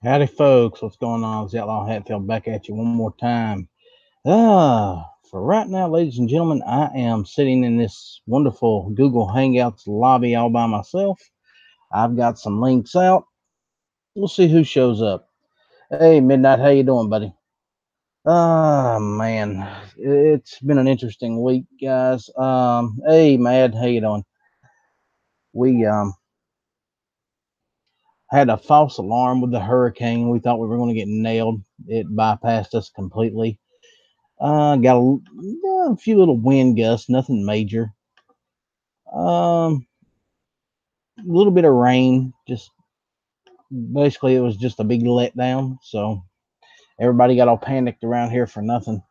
Howdy, folks. What's going on? It's Outlaw Hatfield back at you one more time. For right now, ladies and gentlemen, I am sitting in this wonderful Google Hangouts lobby all by myself. I've got some links out. We'll see who shows up. Hey, Midnight, how you doing, buddy? Man, it's been an interesting week, guys. Hey, Mad, how you doing? We had a false alarm with the hurricane. We thought we were going to get nailed. It bypassed us completely. Got a few little wind gusts, nothing major. A little bit of rain. Just basically, it was just a big letdown. So everybody got all panicked around here for nothing.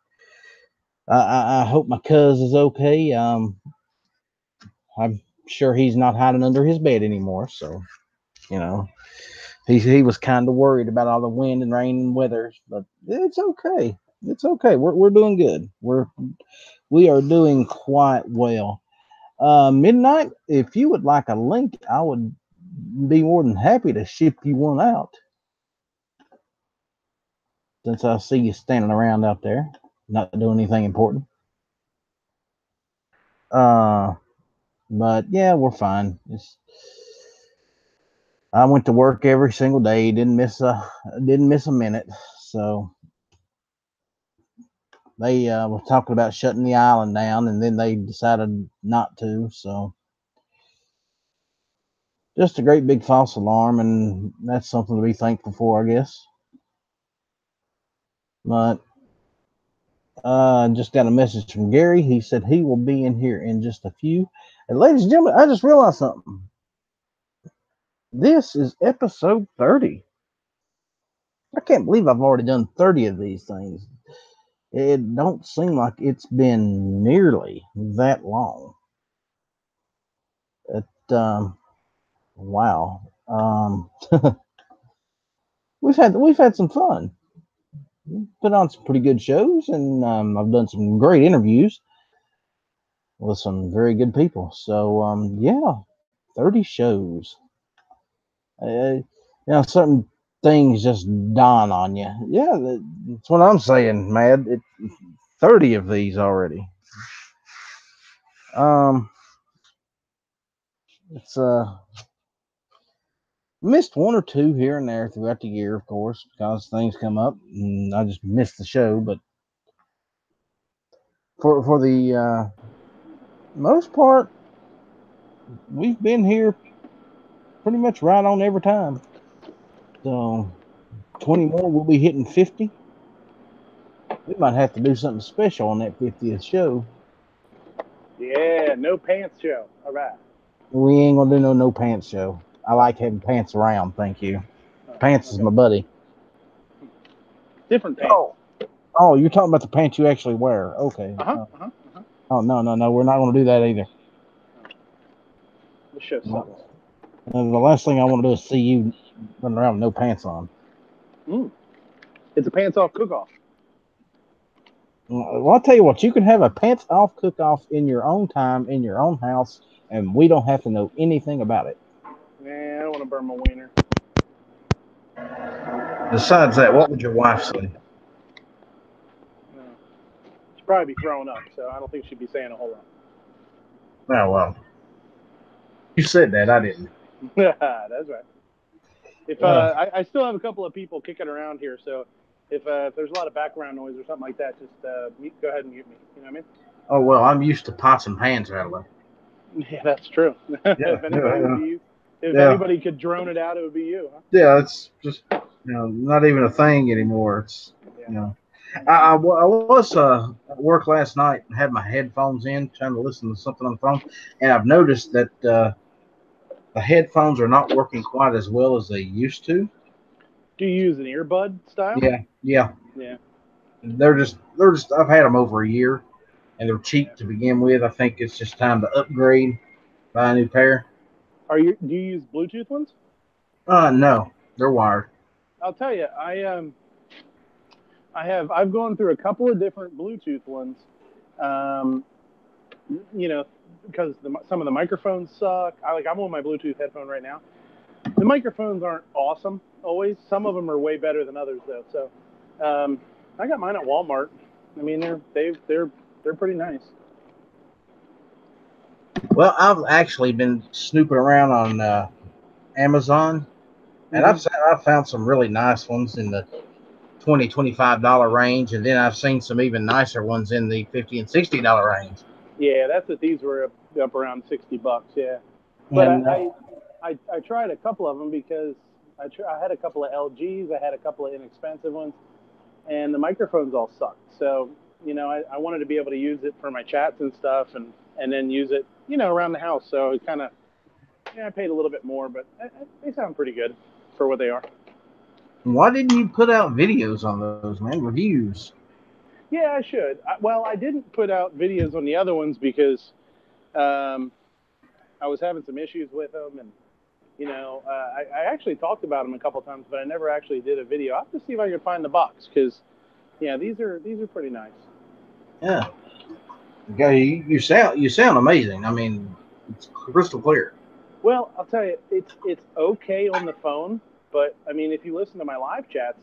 I hope my cuz is okay. I'm sure he's not hiding under his bed anymore. So you know, he was kind of worried about all the wind and rain and weather, but it's okay. It's okay. We're doing good. We are doing quite well. Midnight, if you would like a link, I would be more than happy to ship you one out. Since I see you standing around out there, not doing anything important. Uh, but yeah, we're fine. I went to work every single day. Didn't miss a minute. So they were talking about shutting the island down, and then they decided not to. So just a great big false alarm, and that's something to be thankful for, I guess. But just got a message from Gary. He said he will be in here in just a few. And ladies and gentlemen, I just realized something. This is episode 30. I can't believe I've already done 30 of these things. It don't seem like it's been nearly that long. It, wow. We've had some fun. Put on some pretty good shows, and I've done some great interviews with some very good people. So yeah, 30 shows. Certain things just dawn on you. Yeah, that's what I'm saying, Mad. 30 of these already. Um, it's missed one or two here and there throughout the year, of course, because things come up and I just missed the show. But for the most part, we've been here pretty much right on every time. So 20 more, we'll be hitting 50. We might have to do something special on that 50th show. Yeah, no pants show. All right. We ain't gonna do no pants show. I like having pants around. Thank you. Pants is Okay. my buddy. Different pants. Oh, oh, you're talking about the pants you actually wear. Okay. Uh huh. Uh huh. Uh huh. Oh no, no, no. We're not gonna do that either. The show sucks. No. The last thing I want to do is see you running around with no pants on. Mm. It's a pants off cook off. Well, I'll tell you what. You can have a pants off cook off in your own time in your own house, and we don't have to know anything about it. Man, I don't want to burn my wiener. Besides that, what would your wife say? No. She'd probably be throwing up, so I don't think she'd be saying a whole Oh well, you said that. I didn't. lot. That's right. If Uh, I still have a couple of people kicking around here, so if there's a lot of background noise or something like that, just go ahead and mute me. You know what oh well, I'm used to pots and pans rattling. I mean? Yeah, that's true. Yeah, If anybody would yeah, be you, if yeah, anybody could drone it out, it would be you, huh? yeah. It's just not even a thing anymore. It's Yeah. you know, I was at work last night and had my headphones in trying to listen to something on the phone, and I've noticed that the headphones are not working quite as well as they used to. Do you use an earbud style? Yeah, yeah. Yeah. They're just. I've had them over a year, and they're Yeah. cheap to begin with. I think it's just time to upgrade, buy a new pair. Do you use Bluetooth ones? No, they're wired. I'll tell you, I've gone through a couple of different Bluetooth ones. Um, you know, because some of the microphones suck. I'm on my Bluetooth headphone right now. The microphones aren't awesome always. Some of them are way better than others though. So I got mine at Walmart. I mean, they're pretty nice. Well, I've actually been snooping around on Amazon, and Mm-hmm. I've found some really nice ones in the $20-$25 range, and then I've seen some even nicer ones in the $50 and $60 range. Yeah, that's what these were up around $60. Yeah, but And I tried a couple of them because I had a couple of LGs, I had a couple of inexpensive ones, and the microphones all sucked. So I wanted to be able to use it for my chats and stuff, and then use it around the house. So it kind of I paid a little bit more, but they sound pretty good for what they are. why didn't you put out videos on those, man? Reviews. Yeah, I should. Well, I didn't put out videos on the other ones because um, I was having some issues with them, and I actually talked about them a couple times, but I never actually did a video. I'll have to see if I can find the box because yeah, these are pretty nice. Yeah, okay, you sound amazing. I mean, it's crystal clear. Well, I'll tell you, it's okay on the phone, but I mean, if you listen to my live chats,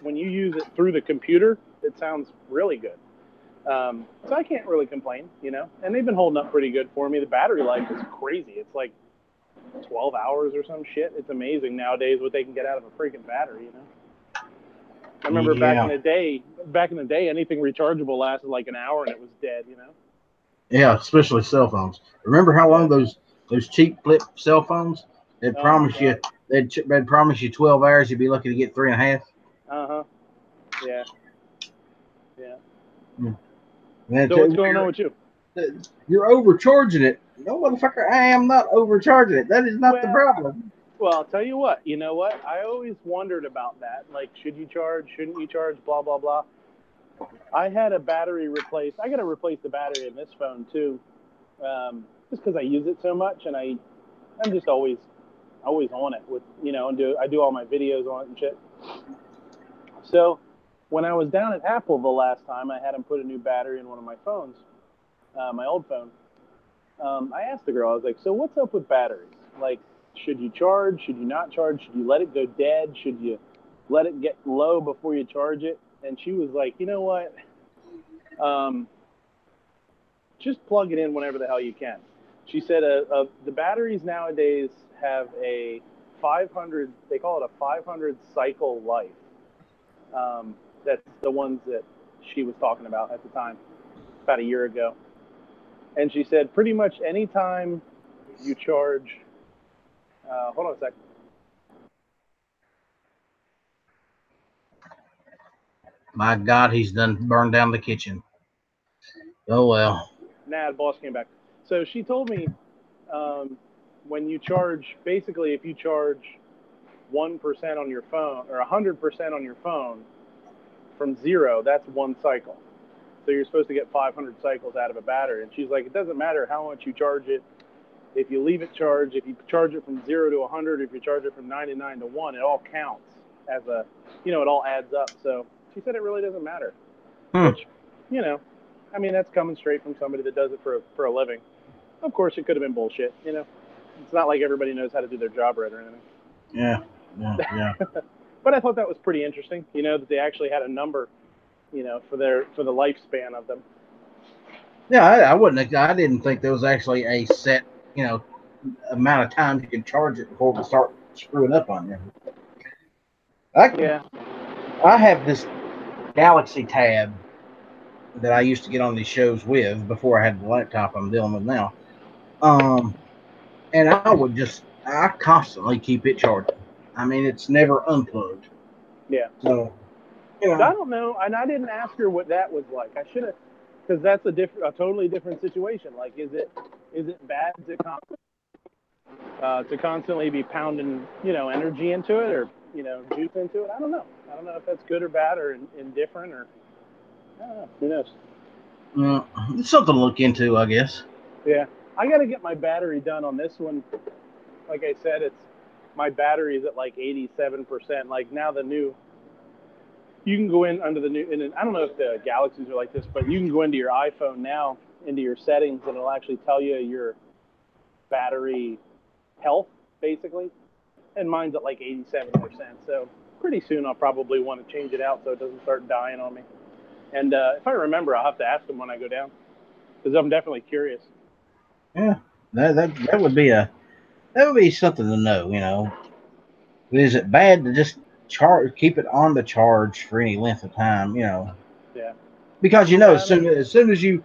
when you use it through the computer, it sounds really good. So I can't really complain. And they've been holding up pretty good for me. The battery life is crazy. It's like 12 hours or some shit. It's amazing nowadays what they can get out of a freaking battery. I remember Yeah, back in the day, anything rechargeable lasted like an hour and it was dead. yeah, especially cell phones. Remember how Yeah. long those cheap flip cell phones? They'd Oh my promise you God. they'd promise you 12 hours. You'd be lucky to get 3.5. Uh-huh. Yeah. Yeah. Yeah. And So what's going on with you? you're overcharging it. No, motherfucker, I am not overcharging it. That is not the Well, problem. well, I'll tell you what. You know what? I always wondered about that. Like, should you charge? Shouldn't you charge? Blah blah blah. I had a battery replaced. I got to replace the battery in this phone too, just because I use it so much, and I'm just always on it and I do all my videos on it and shit. So when I was down at Hatfield the last time, I had him put a new battery in one of my phones, my old phone. I asked the girl, I was like, so what's up with batteries? Like, should you charge? Should you not charge? Should you let it go dead? Should you let it get low before you charge it? And she was like, you know what? Um, just plug it in whenever the hell you can. She said the batteries nowadays have a 500, they call it a 500 cycle life. That's the ones that she was talking about at the time, about a year ago. And she said pretty much anytime you charge, hold on a second. My God, he's done burned down the kitchen. Oh well. Nah, the boss came back. So she told me when you charge, basically, if you charge 1% on your phone or 100% on your phone from zero, that's one cycle. So you're supposed to get 500 cycles out of a battery. And she's like, it doesn't matter how much you charge it. If you leave it charged, if you charge it from 0 to 100, if you charge it from 99 to 1, it all counts as it all adds up. So she said it really doesn't matter, Hmm. which, you know, I mean, that's coming straight from somebody that does it for a living. Of course, it could have been bullshit. It's not like everybody knows how to do their job right or Yeah. Yeah. Yeah. anything. But I thought that was pretty interesting, that they actually had a number, for the lifespan of them. Yeah. I wouldn't. I didn't think there was actually a set, you know, amount of time you can charge it before we start screwing up on you. I Yeah. I have this Galaxy Tab that I used to get on these shows with before I had the laptop I'm dealing with now. Um, and I constantly keep it charging. I mean, it's never unplugged. Yeah. So, you So I know, don't know, and I didn't ask her what that was like. I should have, because that's a totally different situation. Like, is it bad to constantly be pounding energy into it or juice into it? I don't know. I don't know if that's good or bad or indifferent or I don't know. Who knows? it's something to look into, I guess. Yeah, I got to get my battery done on this one. Like I said, it's my battery is at like 87%. Like now the new you can go in under the new, and I don't know if the Galaxies are like this, but you can go into your iPhone now, into your settings, and it'll actually tell you your battery health, basically. and mine's at like 87%. So pretty soon I'll probably want to change it out so it doesn't start dying on me. And if I remember, I'll have to ask them when I go down because I'm definitely curious. Yeah, that would be something to know. Is it bad to just keep it on the charge for any length of time? Yeah. Because Yeah. as soon as you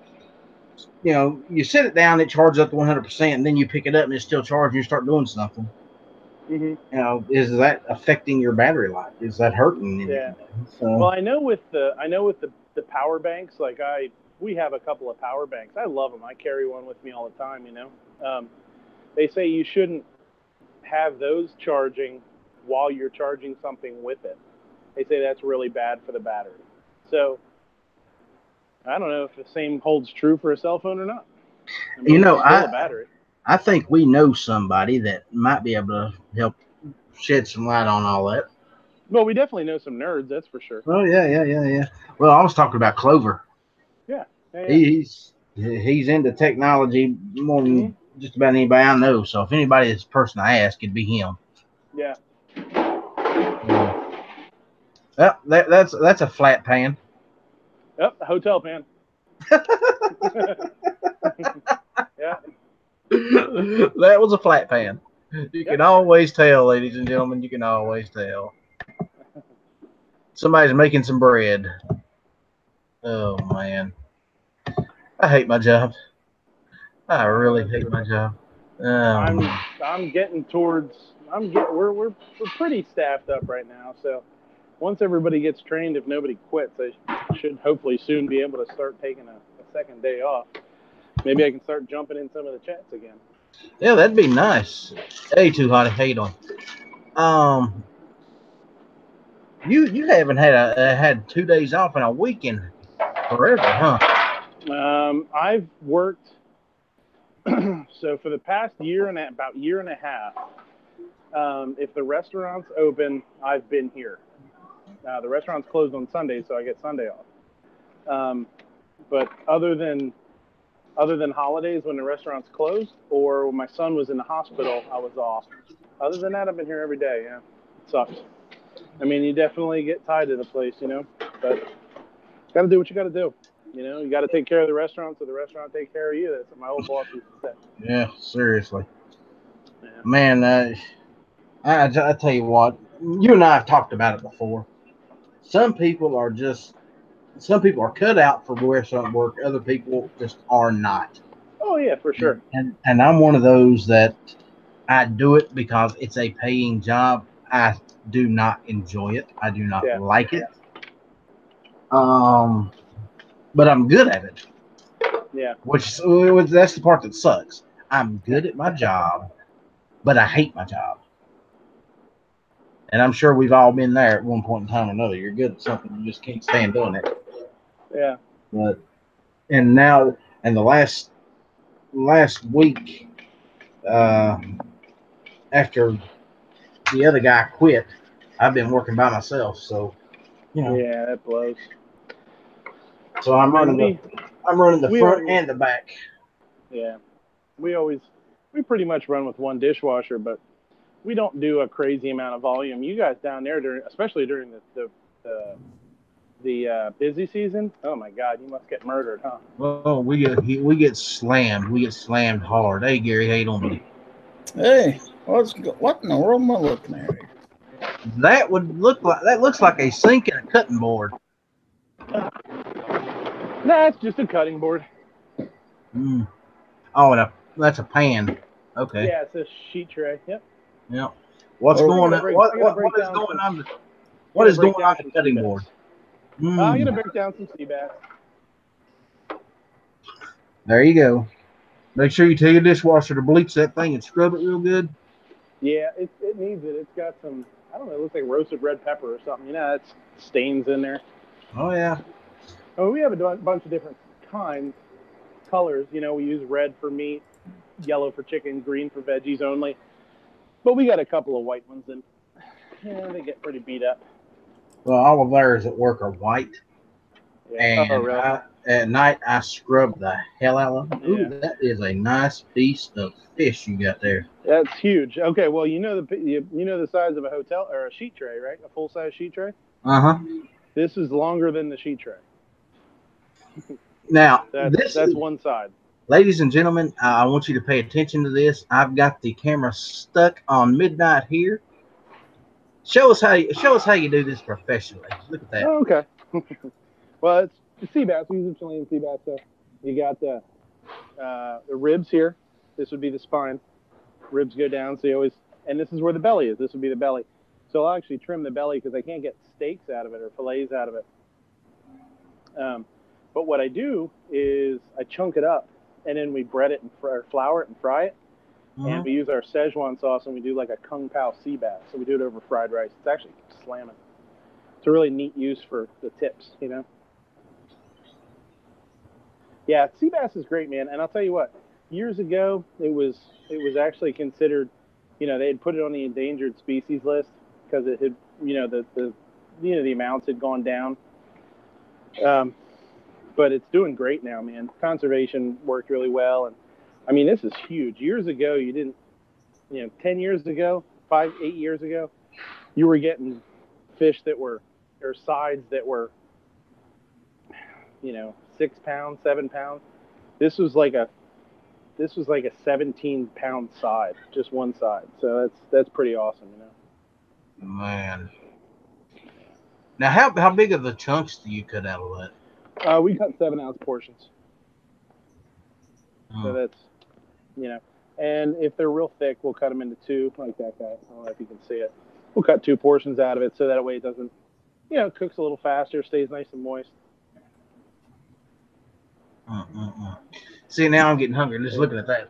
sit it down, it charges up to 100%, and then you pick it up and it's still charging. You start doing something. Hmm. Is that affecting your battery life? Is that hurting Yeah. anything? Well, So I know with the power banks, like we have a couple of power banks. I love them. I carry one with me all the time. They say you shouldn't have those charging while you're charging something with it. They say that's really bad for the battery. So I don't know if the same holds true for a cell phone or not. I mean, you it's know, still I a battery. I think we know somebody that might be able to help shed some light on all that. Well, we definitely know some nerds, that's for sure. Oh yeah, yeah, yeah, yeah. Well, I was talking about Clover. Yeah, yeah, yeah. He's into technology more Hmm. than just about anybody I know. So if anybody is the person I ask, it'd be him. Yeah. So, well, that's a flat pan. Yep, hotel pan. Yeah. That was a flat pan. You can Yep. always tell, ladies and gentlemen. You can always tell. Somebody's making some bread. Oh man, I hate my job. I really hate my job. I'm Um, I'm getting towards I'm get we're pretty staffed up right now. So once everybody gets trained, if nobody quits, I should hopefully soon be able to start taking a second day off. Maybe I can start jumping in some of the chats again. yeah, that'd be nice. Hey, too hot to hate on. Um, you haven't had 2 days off in a weekend forever, huh? I've worked so for the past about year and a half. If the restaurant's open, I've been here. The restaurant's closed on Sunday, so I get Sunday off. Um, but other than holidays when the restaurant's closed, or when my son was in the hospital, I was off. Other than that, I've been here every day. Yeah, it sucks. I mean, you definitely get tied to the place, but got to do what you got to do. You got to take care of the restaurant so the restaurant take care of you. That's what my old boss used to say. Yeah, seriously, Yeah. man. I tell you what, you and I have talked about it before. Some people are just some people are cut out for restaurant work. Other people just are not. Oh yeah, for sure. And I'm one of those that I do it because it's a paying job. I do not enjoy it. I do not Yeah. like it. Um, but I'm good at it, Yeah. which that's the part that sucks. I'm good at my job, but I hate my job. And I'm sure we've all been there at one point in time or another. You're good at something, you just can't stand doing it. Yeah. But and now and the last week, uh, after the other guy quit, I've been working by myself. So you know, Yeah, that blows. so I mean, I'm running the we front always and the back. yeah we pretty much run with one dishwasher, but we don't do a crazy amount of volume. You guys down there especially during the busy season. Oh my God, you must get murdered, huh? Oh, we get slammed. We get slammed hard. Hey, Gary, how you doing, buddy? Hey, what in the world am I looking at here? That looks like a sink and a cutting board. Nah, it's just a cutting board. Mm. Oh, that's a pan. Okay. Yeah, it's a sheet tray. Yep. Yeah. What's Or I going gotta on? break. I gotta What break is down going some. on? What Gotta is going break on down the some sea cutting bass. board? I gotta Mm. break down some sea bass. There you go. Make sure you tell your dishwasher to bleach that thing and scrub it real good. Yeah, it needs it. It's got some. I don't know. It looks like roasted red pepper or something. It's stains in there. Oh yeah. Oh, we have a bunch of different kinds, colors. We use red for meat, yellow for chicken, green for veggies only. But we got a couple of white ones, and they get pretty beat up. Well, all of ours at work are white, Yeah. and Oh, really? at night I scrub the hell out of them. Ooh, Yeah. that is a nice piece of fish you got there. That's huge. Okay, well, you know the size of a hotel or a sheet tray, right? A full size sheet tray. Uh huh. This is longer than the sheet tray. Now, That's one side. ladies and gentlemen, I want you to pay attention to this. I've got the camera stuck on midnight here. Show us how you do this professionally. Look at that. Oh, okay. Well, it's sea bass. We use Chilean sea bass. So you got the ribs here. This would be the spine. Ribs go down, so you always, and this is where the belly is. This would be the belly. So I'll actually trim the belly because I can't get steaks out of it or fillets out of it. But what I do is I chunk it up, and then we bread it and flour it and fry it. And we use our Szechuan sauce, and we do like a Kung Pao sea bass. So we do it over fried rice. It's actually slamming. It's a really neat use for the tips, you know. Yeah, sea bass is great, man. And I'll tell you what, years ago it was actually considered, you know, they had put it on the endangered species list because it had, you know, the amounts had gone down. But it's doing great now, man. Conservation worked really well, and I mean, this is huge. Years ago, you didn't, you know, 10 years ago, 8 years ago, you were getting fish that were or sides that were, you know, 6 pounds, 7 pounds. This was like a 17-pound side, just one side. So that's pretty awesome, you know. Man. Now, how big of the chunks do you cut out of that? We cut 7-ounce portions, so Mm. that's, you know, and if they're real thick, we'll cut them into two, like that guy. I don't know if you can see it. We'll cut two portions out of it, so that way it doesn't, you know, it cooks a little faster, stays nice and moist. See, now I'm getting hungry just looking at that.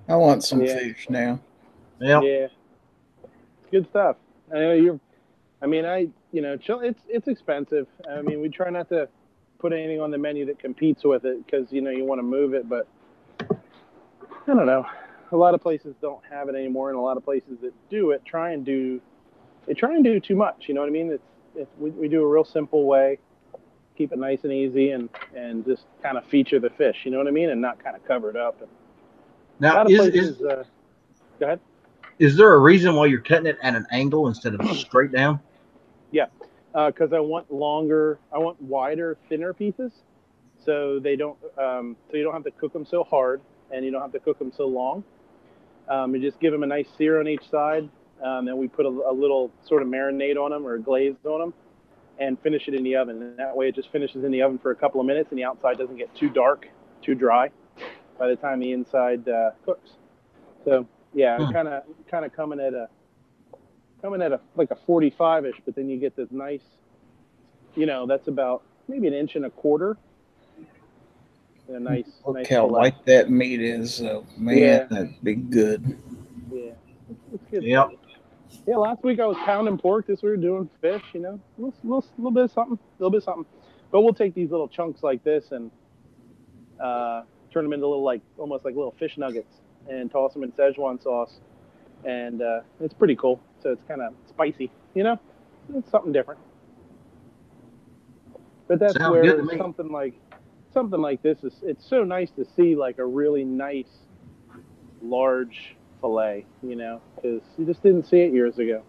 I want some Yeah. fish now. Yep. Yeah, it's good stuff. I know you're. I mean, you know, it's expensive. I mean, we try not to put anything on the menu that competes with it because you know you want to move it, but I don't know. A lot of places don't have it anymore, and a lot of places that do it try and do too much. You know what I mean? We do a real simple way, keep it nice and easy, and just kind of feature the fish. You know what I mean? And not kind of cover it up. And a Now, lot of places. Go ahead. is there a reason why you're cutting it at an angle instead of straight down? Yeah, because I want wider, thinner pieces, so they don't, so you don't have to cook them so hard, and you don't have to cook them so long. You just give them a nice sear on each side, and we put a little sort of marinade on them or glaze on them, and finish it in the oven. And that way, it just finishes in the oven for a couple of minutes, and the outside doesn't get too dark, too dry, by the time the inside cooks. So yeah, kind of coming at a like a 45-ish, but then you get this nice, you know, that's about maybe 1.25 inches. A nice How fillet. light that meat is, man. Yeah. That'd be good. Yeah, it's good. Yep. Yeah, last week I was pounding pork. This week we were doing fish. You know, little bit of something, But we'll take these little chunks like this and turn them into little almost like little fish nuggets and toss them in Szechuan sauce, and it's pretty cool. So it's kind of spicy. You know, it's something different. But that's Sounds good to where me. something like this is. It's so nice to see like a really nice, large fillet. You know, because you just didn't see it years ago.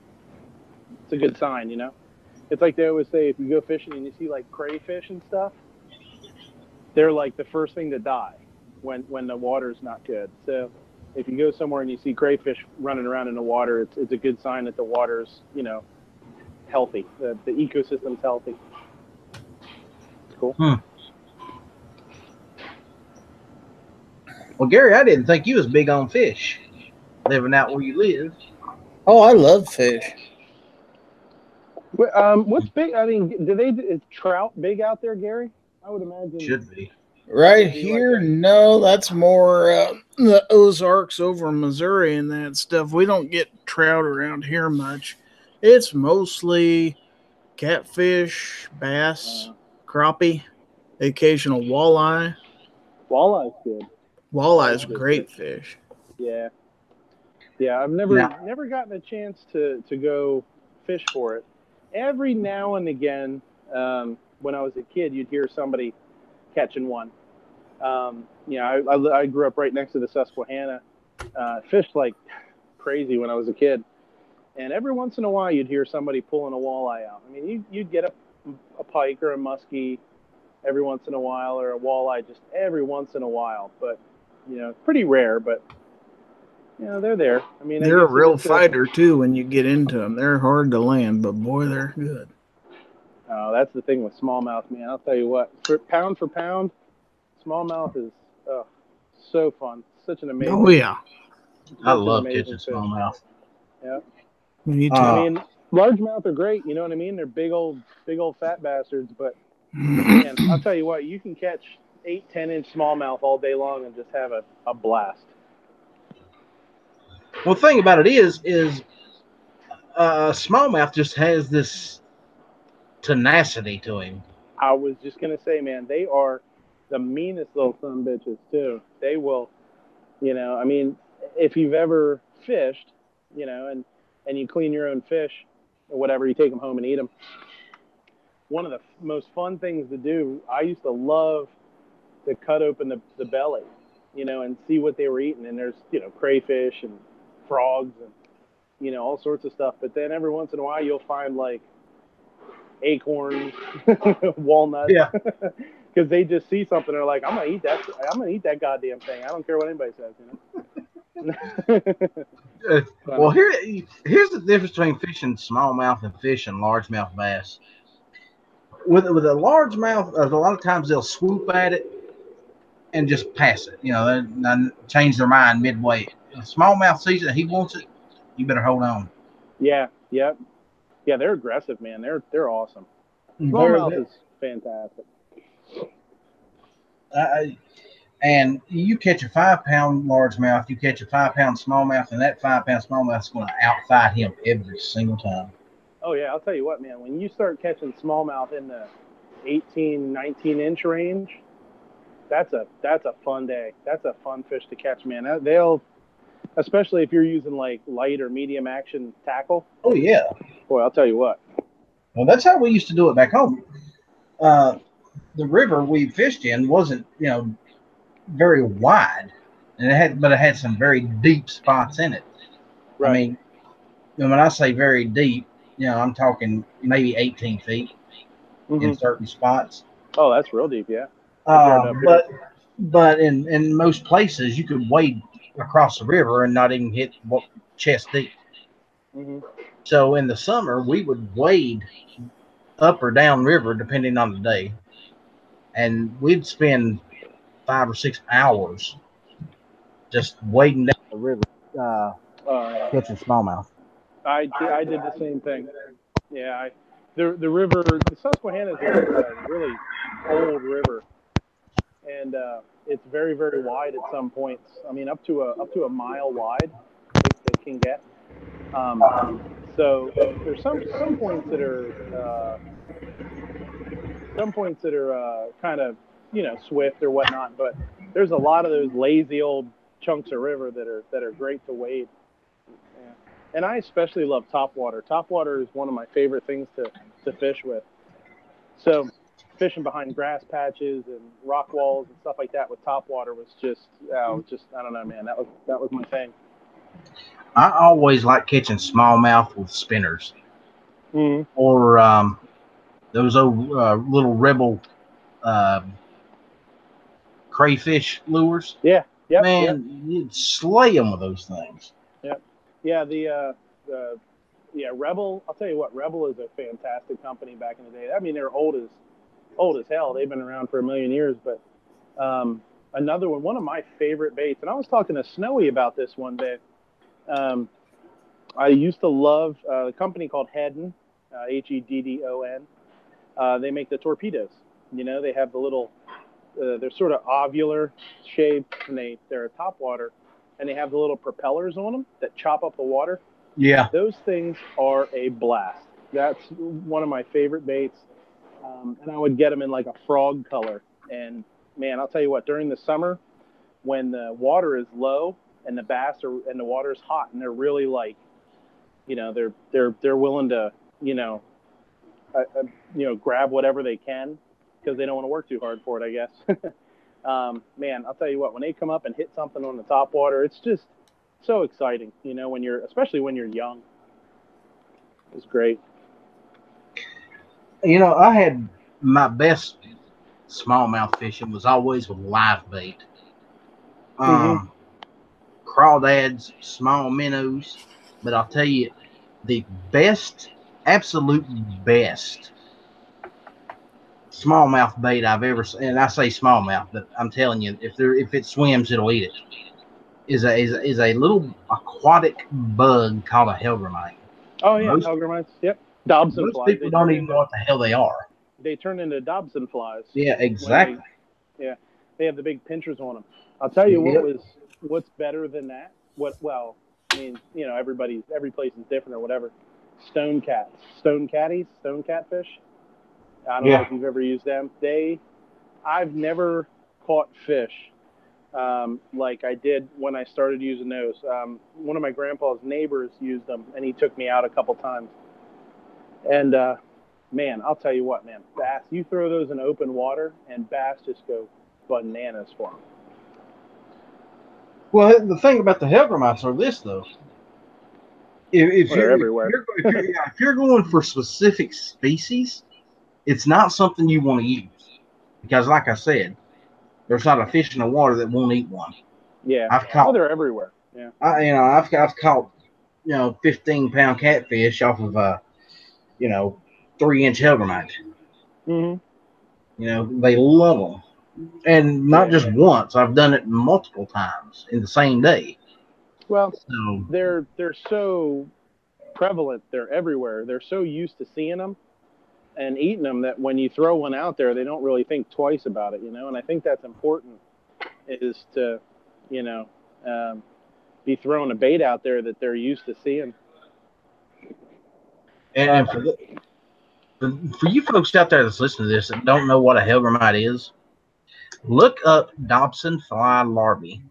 It's a good sign. You know, it's like they always say if you go fishing and you see like crayfish and stuff, they're like the first thing to die when the water's not good. So if you go somewhere and you see crayfish running around in the water, it's a good sign that the water's, you know, healthy. The ecosystem's healthy. It's cool. Well, Gary, I didn't think you was big on fish, living out where you live. Oh, I love fish. What's big? I mean, is trout big out there, Gary? I would imagine. Should be. Right Would be here, like no, that's more the Ozarks over in Missouri and that stuff. We don't get trout around here much. It's mostly catfish, bass, crappie, occasional walleye. Walleye's good. Walleye's a great fish. Yeah. Yeah, I've never gotten a chance to go fish for it. Every now and again, when I was a kid, you'd hear somebody catching one. I grew up right next to the Susquehanna. Fished like crazy when I was a kid. And every once in a while, you'd hear somebody pulling a walleye out. I mean, you'd get a pike or a muskie every once in a while, or a walleye just every once in a while. But, pretty rare, but, they're there. I mean, I They're a guess real fighter, too, when you get into them. They're hard to land, but boy, they're good. Oh, that's the thing with smallmouth, man. I'll tell you what, for pound, smallmouth is so fun. Such an amazing. Oh, yeah. I love catching smallmouth. Yeah. Me too. I mean, largemouth are great. You know what I mean? They're big old fat bastards. But man, I'll tell you what, you can catch 8-10 inch smallmouth all day long and just have a blast. Well, the thing about it is smallmouth just has this tenacity to him. I was just gonna say, man, they are the meanest little son of bitches too. They will, I mean, if you've ever fished, and you clean your own fish or whatever, you take them home and eat them. One of the most fun things to do, I used to love to cut open the belly, and see what they were eating. And there's, crayfish and frogs and, all sorts of stuff. But then every once in a while, you'll find like acorns, walnuts. Yeah. Because they just see something, they're like, I'm gonna eat that. I'm gonna eat that goddamn thing. I don't care what anybody says, Well, here's the difference between fishing smallmouth and fishing largemouth bass. With a largemouth, a lot of times they'll swoop at it and just pass it. They change their mind midway. Smallmouth sees it, he wants it. You better hold on. Yeah. They're aggressive, man. They're awesome. Smallmouth is fantastic. And you catch a 5-pound largemouth, you catch a 5-pound smallmouth, and that 5-pound smallmouth is going to outfight him every single time. Oh yeah, I'll tell you what, man. When you start catching smallmouth in the 18, 19-inch range, that's a fun day. That's a fun fish to catch, man. They'll, especially if you're using like light or medium action tackle. Oh yeah. Boy, I'll tell you what. Well, that's how we used to do it back home. The river we fished in wasn't, very wide, and it had some very deep spots in it. Right. I mean, when I say very deep, I'm talking maybe 18 feet in certain spots. Oh, that's real deep, yeah. But in most places, you could wade across the river and not even hit chest deep. Mm-hmm. So in the summer, we would wade up or down river depending on the day, and we'd spend 5 or 6 hours just wading down the river, catching smallmouth. I did the same thing. Yeah, the river, the Susquehanna is a really old river, and it's very, very wide at some points. I mean, up to a mile wide, it can get. So there's some points that are kind of swift or whatnot, but there's a lot of those lazy old chunks of river that are great to wade. Yeah. And I especially love topwater. Topwater is one of my favorite things to fish with. So fishing behind grass patches and rock walls and stuff like that with topwater was just I don't know, man. That was my thing. I always like catching smallmouth with spinners, or those old little Rebel crayfish lures. Yeah, yep, man, you'd slay them with those things. Yep. Yeah, Rebel. I'll tell you what, Rebel is a fantastic company back in the day. I mean, they're old as hell. They've been around for a million years. But another one of my favorite baits, and I was talking to Snowy about this one day. I used to love a company called Heddon, Heddon. They make the torpedoes. They have the little, they're sort of ovular shaped, and they're a topwater, and they have the little propellers on them that chop up the water. Yeah. Those things are a blast. That's one of my favorite baits. And I would get them in like a frog color. And man, I'll tell you what, during the summer, when the water is low and the water is hot, and they're really like, they're willing to, grab whatever they can because they don't want to work too hard for it, I guess. Man, I'll tell you what, when they come up and hit something on the top water, it's just so exciting, especially when you're young. It's great. I had my best smallmouth fishing was always with live bait. Mm-hmm. Crawdads, small minnows, but I'll tell you the best, absolute best smallmouth bait I've ever seen, and I say smallmouth, but I'm telling you, if it swims, it'll eat it. Is a little aquatic bug called a hellgrammite. Oh yeah, Most hellgrammites. Yep. Dobson most flies. people don't even know what the hell they are. They turn into Dobson flies. Yeah, exactly. They have the big pinchers on them. I'll tell you Yep. what's better than that. I mean, every place is different or whatever. Stone catties, stone catfish. I don't know if you've ever used them. I've never caught fish like I did when I started using those. One of my grandpa's neighbors used them, and he took me out a couple times. And man, I'll tell you what, man, bass. You throw those in open water, and bass just go bananas for them. Well, the thing about the hellgrammites are this though. If They're you're if everywhere. you're if you're, yeah, if you're going for specific species, it's not something you want to use because, like I said, there's not a fish in the water that won't eat one. Yeah. I've caught, They're everywhere. Yeah. I've caught 15-pound catfish off of 3-inch hellgrammite. Mm-hmm. They love them, and not Yeah. just once. I've done it multiple times in the same day. Well, So they're so prevalent. They're everywhere. They're so used to seeing them and eating them that when you throw one out there, they don't really think twice about it. And I think that's important is to, you know, be throwing a bait out there that they're used to seeing. and for you folks out there that's listening to this that don't know what a hellgrammite is, look up Dobson fly larvae.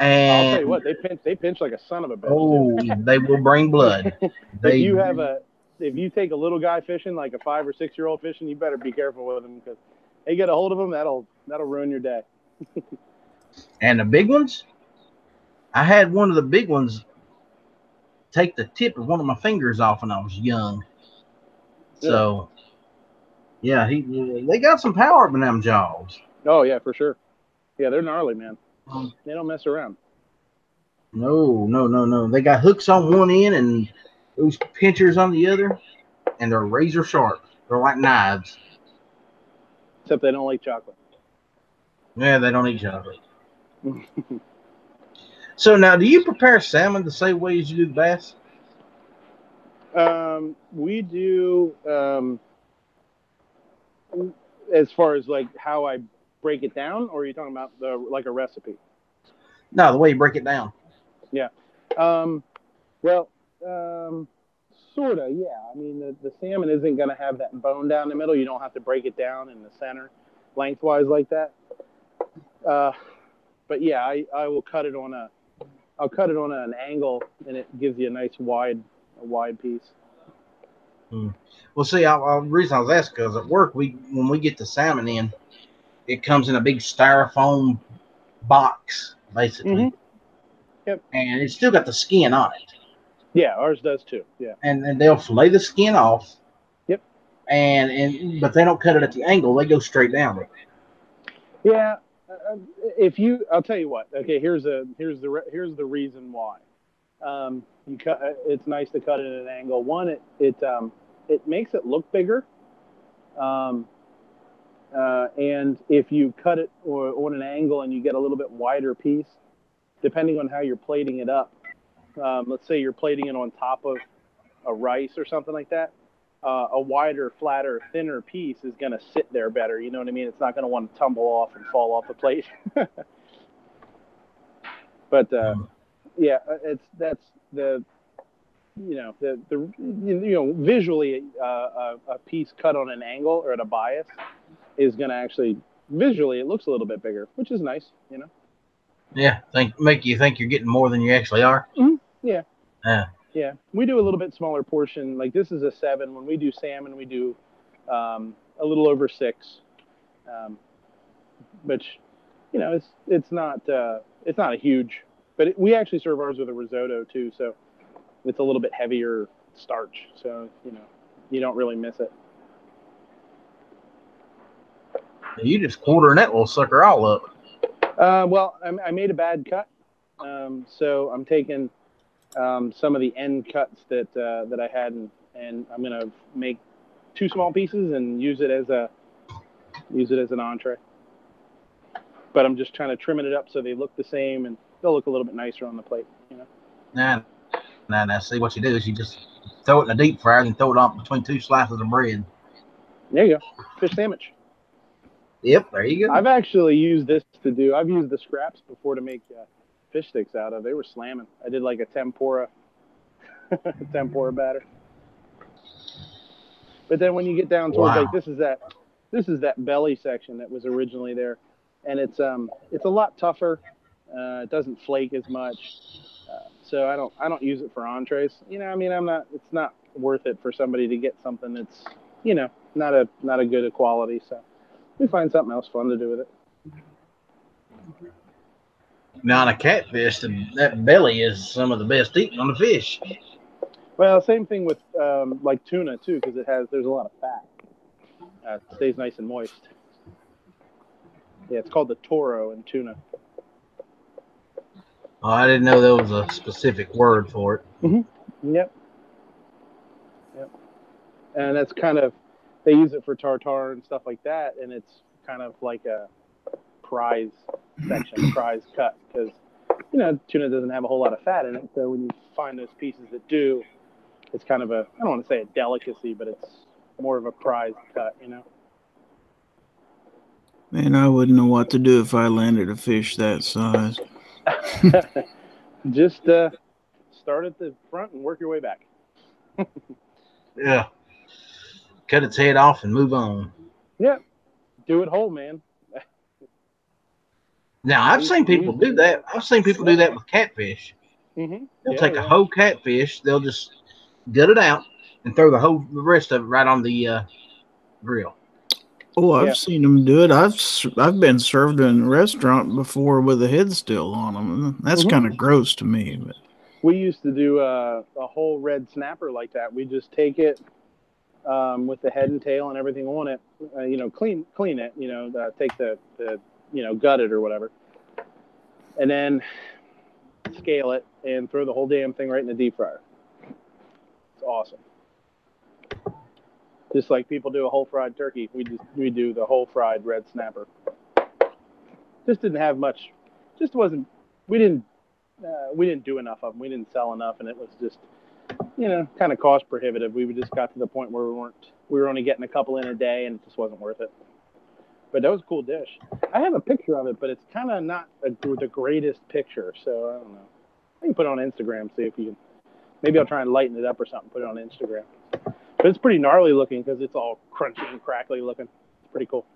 I'll tell you And what, they pinch like a son of a bitch oh, too. they will bring blood. if They you have if you take a little guy fishing, like a 5 or 6 year old fishing, you better be careful with them because they get a hold of them, that'll ruin your day. and the big ones. I had one of the big ones take the tip of one of my fingers off when I was young. So yeah, they got some power up in them jaws. Oh yeah, for sure. Yeah, they're gnarly, man. They don't mess around. No. They got hooks on one end and those pinchers on the other, and they're razor sharp. They're like knives. Except they don't like chocolate. Yeah, they don't eat chocolate. So now, do you prepare salmon the same way as you do the bass? We do as far as like how I break it down, or are you talking about like a recipe? No, the way you break it down. Yeah. Well, sorta. Yeah. I mean, the salmon isn't going to have that bone down the middle. You don't have to break it down in the center, lengthwise like that. But yeah, I will cut it on I'll cut it on an angle, and it gives you a nice wide piece. Well, see, the reason I was asking because at work, when we get the salmon in, it comes in a big styrofoam box, basically. Mm-hmm. Yep. And it's still got the skin on it. Yeah, ours does too. Yeah. And they'll fillet the skin off. Yep. But they don't cut it at the angle; they go straight down with it. Yeah. I'll tell you what. Okay, here's the reason why. It's nice to cut it at an angle. One, it makes it look bigger. And if you cut it on an angle and you get a little bit wider piece, depending on how you're plating it up, let's say you're plating it on top of a rice or something like that, a wider, flatter, thinner piece is going to sit there better. You know what I mean? It's not going to want to tumble off and fall off the plate. But yeah, that's the visually a piece cut on an angle or at a bias is going to actually visually it looks a little bit bigger, which is nice. Yeah, make you think you're getting more than you actually are. Mm-hmm. Yeah. Yeah, we do a little bit smaller portion. Like this is a 7. When we do salmon, we do a little over 6, um, which it's not a huge. But we actually serve ours with a risotto too, so it's a little bit heavier starch. So you don't really miss it. You just quartering that little sucker all up. Well, I made a bad cut, so I'm taking some of the end cuts that I had, and I'm gonna make 2 small pieces and use it as an entree. But I'm just trying to trimming it up so they look the same and they'll look a little bit nicer on the plate. Nah. See, what you do is you just throw it in the deep fryer and throw it off between 2 slices of bread. There you go, fish sandwich. Yep, there you go. I've actually used this I've used the scraps before to make fish sticks out of. They were slamming. I did like a tempura batter. But then when you get down towards like this is that belly section that was originally there, and it's a lot tougher. It doesn't flake as much, so I don't use it for entrees. It's not worth it for somebody to get something that's not a good quality. So we find something else fun to do with it. Now, on a catfish, that belly is some of the best eating on the fish. Well, same thing with like tuna too, because there's a lot of fat. It stays nice and moist. Yeah, it's called the toro in tuna. Oh, I didn't know there was a specific word for it. Mm-hmm. Yep. And that's kind of, they use it for tartare and stuff like that, and it's kind of like a prize section, prize cut, because tuna doesn't have a whole lot of fat in it. So when you find those pieces that do, it's kind of I don't want to say a delicacy, but it's more of a prized cut, Man, I wouldn't know what to do if I landed a fish that size. Just start at the front and work your way back. Yeah. Cut its head off and move on. Yeah. Do it whole, man. Now, I've seen people do that. I've seen people do that with catfish. Mm-hmm. They'll take a whole catfish, they'll just gut it out and throw the rest of it right on the grill. Oh, I've seen them do it. I've been served in a restaurant before with a head still on them. That's kind of gross to me. But we used to do a whole red snapper like that. We just take it with the head and tail and everything on it. Clean it. Take the gut it or whatever, and then scale it and throw the whole damn thing right in the deep fryer. It's awesome. Just like people do a whole fried turkey, we do the whole fried red snapper. Just didn't have much. Just wasn't. We didn't do enough of them. We didn't sell enough, and it was just kind of cost prohibitive. We just got to the point where we were only getting a couple in a day, and it just wasn't worth it. But that was a cool dish. I have a picture of it, but it's kind of not the greatest picture, so I don't know. I can put it on Instagram, see if you can. Maybe I'll try and lighten it up or something, put it on Instagram. But it's pretty gnarly looking because it's all crunchy and crackly looking. It's pretty cool.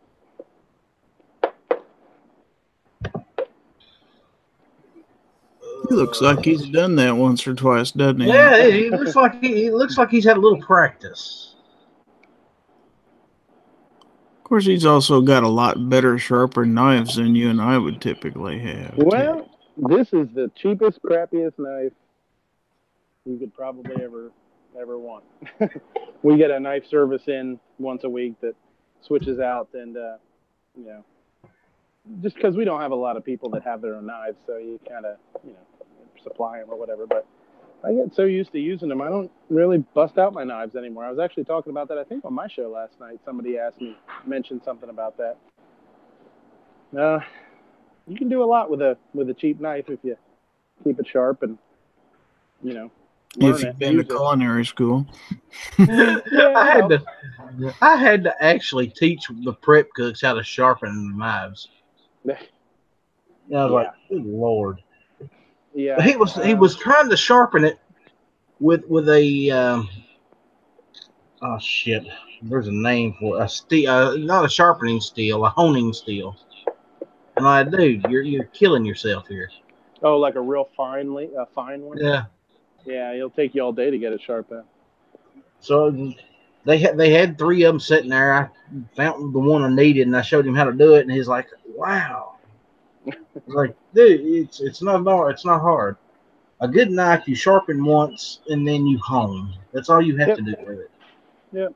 he looks like he's done that once or twice, doesn't he? Yeah, he looks like he's had a little practice. Of course, he's also got a lot better, sharper knives than you and I would typically have. Well, this is the cheapest, crappiest knife you could probably ever want. We get a knife service in once a week that switches out, and just because we don't have a lot of people that have their own knives, so you kind of supply them or whatever. But I get so used to using them, I don't really bust out my knives anymore. I was actually talking about that, I think, on my show last night. Somebody mentioned something about that. You can do a lot with a cheap knife if you keep it sharp and if you've been to culinary school. I had to actually teach the prep cooks how to sharpen knives. I was like, good Lord. Yeah. But he was trying to sharpen it with a oh shit. There's a name for it. A steel, not a sharpening steel, a honing steel. And dude, you're killing yourself here. Oh, like a real fine one. Yeah. Yeah, it'll take you all day to get it sharp. So they had three of them sitting there. I found the one I needed, and I showed him how to do it, and he's like, "Wow!" I was like, "Dude, it's not hard. It's not hard. A good knife, you sharpen once, and then you hone. That's all you have Yep. to do with it. Yep.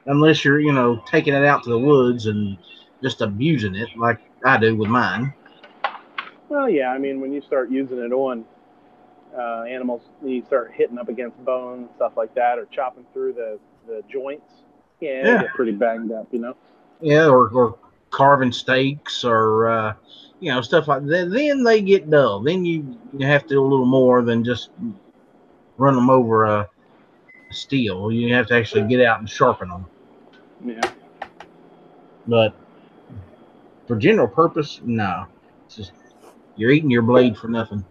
Unless you're, taking it out to the woods and just abusing it, like I do with mine. Well, yeah. I mean, when you start using it on animals, you start hitting up against bone, stuff like that, or chopping through the joints. Yeah, they Yeah, get pretty banged up. yeah, or carving steaks or stuff like that. Then they get dull. Then you have to do a little more than just run them over a steel. You have to actually get out and sharpen them. Yeah. But for general purpose, no. It's just you're eating your blade for nothing.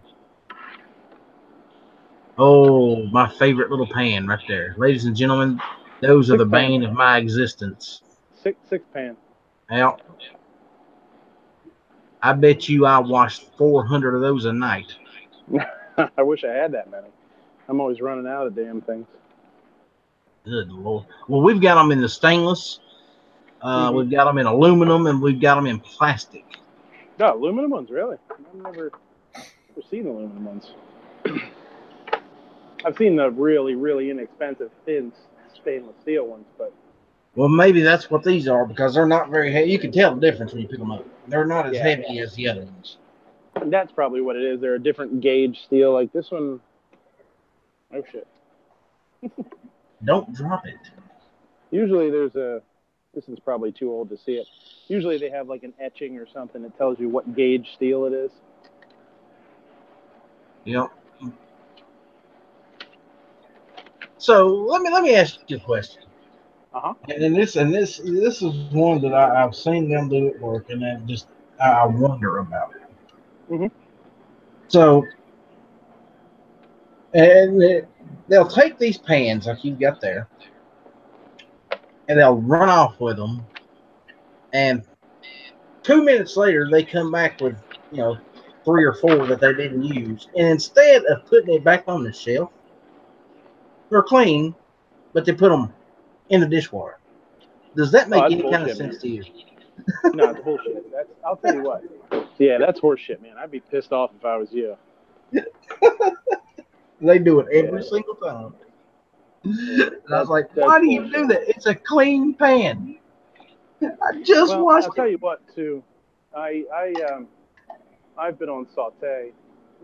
Oh, my favorite little pan right there, ladies and gentlemen. Those are the Six pan. bane of my existence. Six pan. Now, I bet you I washed 400 of those a night. I wish I had that many. I'm always running out of damn things. Good Lord. Well, we've got them in the stainless. Hmm. We've got them in aluminum, and we've got them in plastic. No, aluminum ones, really? I've never seen aluminum ones. I've seen the really, really inexpensive thin stainless steel ones, but Well, maybe that's what these are because they're not very heavy. You can tell the difference when you pick them up. They're not as yeah, heavy as the other ones. that's probably what it is. They're a different gauge steel. Like this one, oh shit. Don't drop it. Usually there's a. This is probably too old to see it. Usually they have like an etching or something that tells you what gauge steel it is. Yep. So let me ask you a question. Uh huh. And this is one that I've seen them do at work, and I wonder about it. Mhm. So they'll take these pans like you've got there, and they'll run off with them, and 2 minutes later they come back with you know 3 or 4 that they didn't use, and instead of putting it back on the shelf, they're clean, but they put them in the dishwater. Does that Oh, make that's any kind of bullshit, man. sense to you? No, it's bullshit. That's. I'll tell you what. Yeah, that's horseshit, man. I'd be pissed off if I was you. They do it every Yeah, single time. yeah. And I was like, That's why do you do bullshit. that? It's a clean pan. I just Well, I'll washed it. tell you what too. I've been on saute.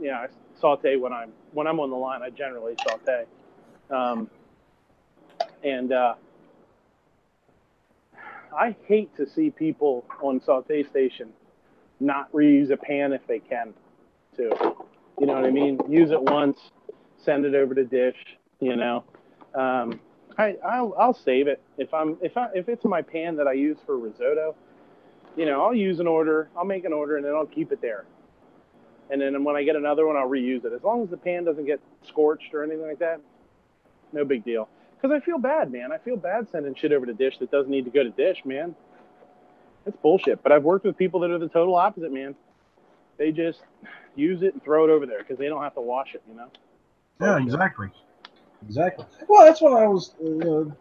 Yeah, I saute when I'm on the line. I generally saute. Um, and I hate to see people on saute station not reuse a pan if they can too. You know what I mean? Use it once, send it over to dish. You know, um, I'll save it if it's my pan that I use for risotto. I'll use an order. I'll make an order and then I'll keep it there. And then when I get another one, I'll reuse it. As long as the pan doesn't get scorched or anything like that, no big deal. Because I feel bad, man. I feel bad sending shit over to dish that doesn't need to go to dish, man. It's bullshit. But I've worked with people that are the total opposite, man. They just use it and throw it over there because they don't have to wash it. Yeah, Bullshit. exactly. Exactly. Well, that's what I was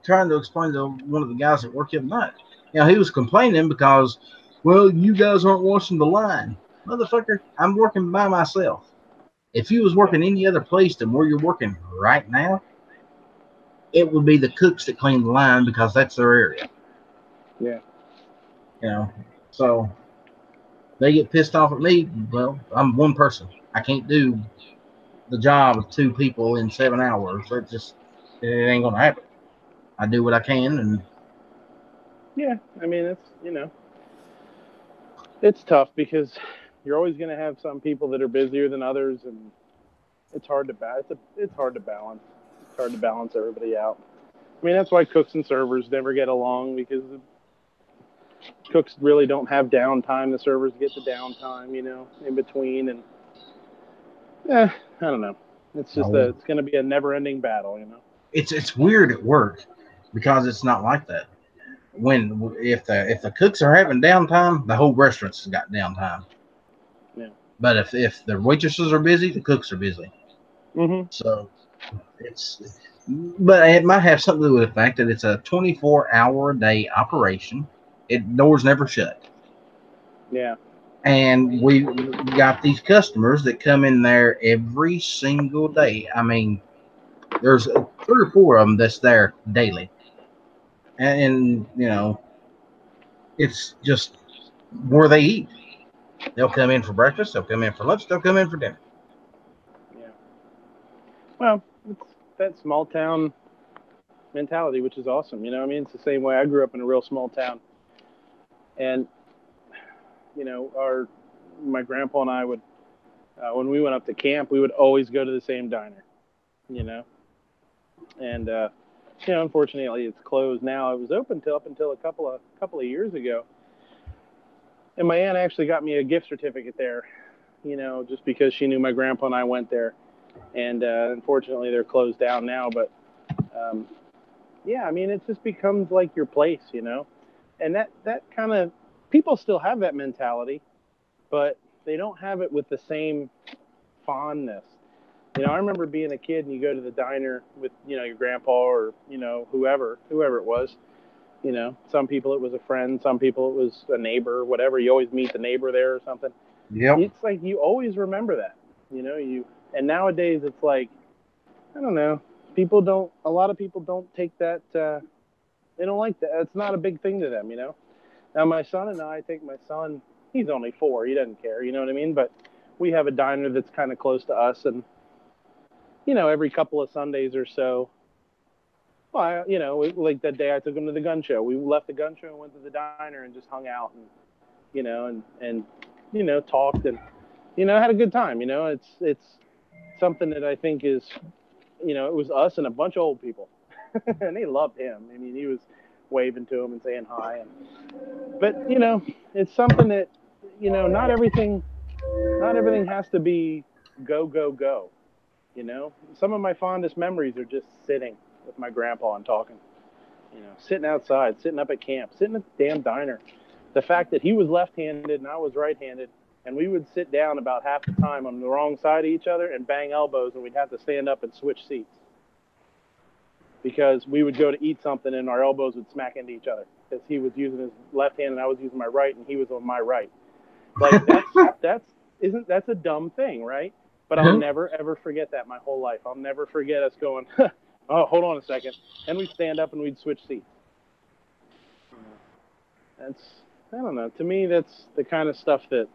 trying to explain to one of the guys at work the other night. He was complaining because, well, you guys aren't washing the line. Motherfucker, I'm working by myself. If you was Yeah. working any other place than where you're working right now, it would be the cooks that clean the line because that's their area. Yeah. You know, so they get pissed off at me. Well, I'm one person. I can't do the job of 2 people in 7 hours. It ain't gonna happen. I do what I can, and Yeah. I mean, it's tough because you're always going to have some people that are busier than others, and it's hard to it's hard to balance. It's hard to balance everybody out. I mean, that's why cooks and servers never get along because the cooks really don't have downtime. The servers get the downtime, in between, and I don't know. It's just no, it's going to be a never-ending battle. it's weird at work because it's not like that. If the cooks are having downtime, the whole restaurant's got downtime. Yeah. But if the waitresses are busy, the cooks are busy. Mm-hmm. So but it might have something to do with the fact that it's a 24-hour a day operation. Doors never shut. Yeah. And we got these customers that come in there every single day. I mean, there's three or four of them that's there daily, and it's just where they eat. They'll come in for breakfast. They'll come in for lunch. They'll come in for dinner. Yeah. Well, it's that small town mentality, which is awesome. You know, I mean, it's the same way. I grew up in a real small town, and our my grandpa and I would when we went up to camp, we would always go to the same diner. You know, and unfortunately, it's closed now. It was open till up until a couple of years ago, and my aunt actually got me a gift certificate there. Just because she knew my grandpa and I went there, and unfortunately, they're closed down now. But um, yeah, I mean, it just becomes like your place, and that kind of people still have that mentality, but they don't have it with the same fondness. I remember being a kid and you go to the diner with, your grandpa or, whoever it was. Some people it was a friend, some people it was a neighbor, whatever. You always meet the neighbor there or something. Yep. It's like you always remember that, and nowadays it's like, I don't know, a lot of people don't take that, they don't like that. It's not a big thing to them. Now my son and I think my son, he's only 4, he doesn't care, you know what I mean? But we have a diner that's kind of close to us, and every couple of Sundays or so. Well, like that day I took him to the gun show. We left the gun show and went to the diner and just hung out and, talked and, had a good time. It's something that I think is, it was us and a bunch of old people, and they loved him. I mean, he was waving to them and saying hi, but it's something that, not everything has to be go go go. Some of my fondest memories are just sitting with my grandpa and talking. Sitting outside, sitting up at camp, sitting at the damn diner. The fact that he was left-handed and I was right-handed, and we would sit down about half the time on the wrong side of each other and bang elbows, and we'd have to stand up and switch seats because we would go to eat something and our elbows would smack into each other because he was using his left hand and I was using my right, and he was on my right. Like that's a dumb thing, right? But I'll never ever forget that my whole life. I'll never forget us going, oh, hold on a second, and we'd stand up and we'd switch seats. That's, I don't know. To me, that's the kind of stuff that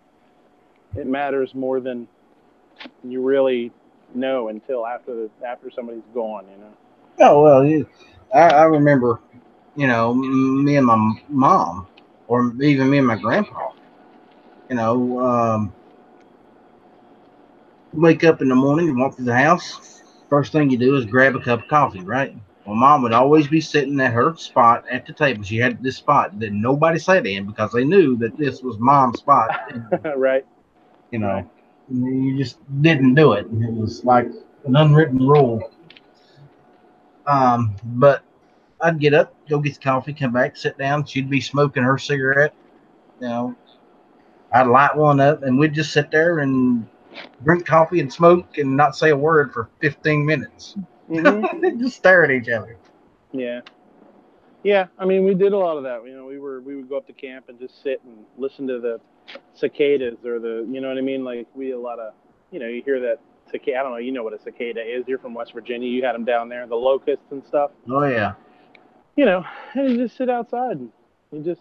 it matters more than you really know until after somebody's gone. Oh well, I remember, me and my mom, or even me and my grandpa. You know, wake up in the morning and walk through the house. First thing you do is grab a cup of coffee, right? Well, mom would always be sitting at her spot at the table. She had this spot that nobody sat in because they knew that this was mom's spot. Right. You Right. know, you just didn't do it. It was like an unwritten rule. But I'd get up, go get the coffee, come back, sit down. She'd be smoking her cigarette. You know, I'd light one up, and we'd just sit there and drink coffee and smoke and not say a word for 15 minutes. Mm-hmm. Just stare at each other. Yeah. Yeah. I mean, we did a lot of that. We would go up to camp and just sit and listen to the cicadas or you know what I mean? Like we had a lot of, you hear that cicada. I don't know. You know what a cicada is. You're from West Virginia. You had them down there, the locusts and stuff. Oh yeah. And you just sit outside and you just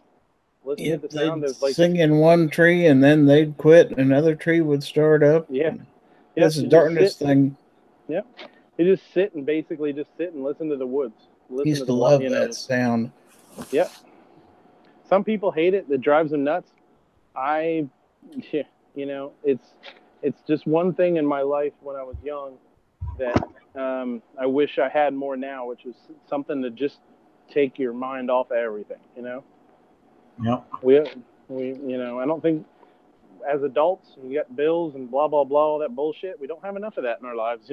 listen to Yep, the sound they'd of like, sing in one tree and then they'd quit and another tree would start up. yeah, That's the you just sit. darndest thing. Yep. You just sit and basically just sit and listen to the woods, listen to Used to the love that sound. Yep. Some people hate it. That drives them nuts. I, yeah, it's just one thing in my life when I was young that I wish I had more now, which is something to just take your mind off of everything. Yep. I don't think as adults you got bills and blah blah blah all that bullshit. We don't have enough of that in our lives.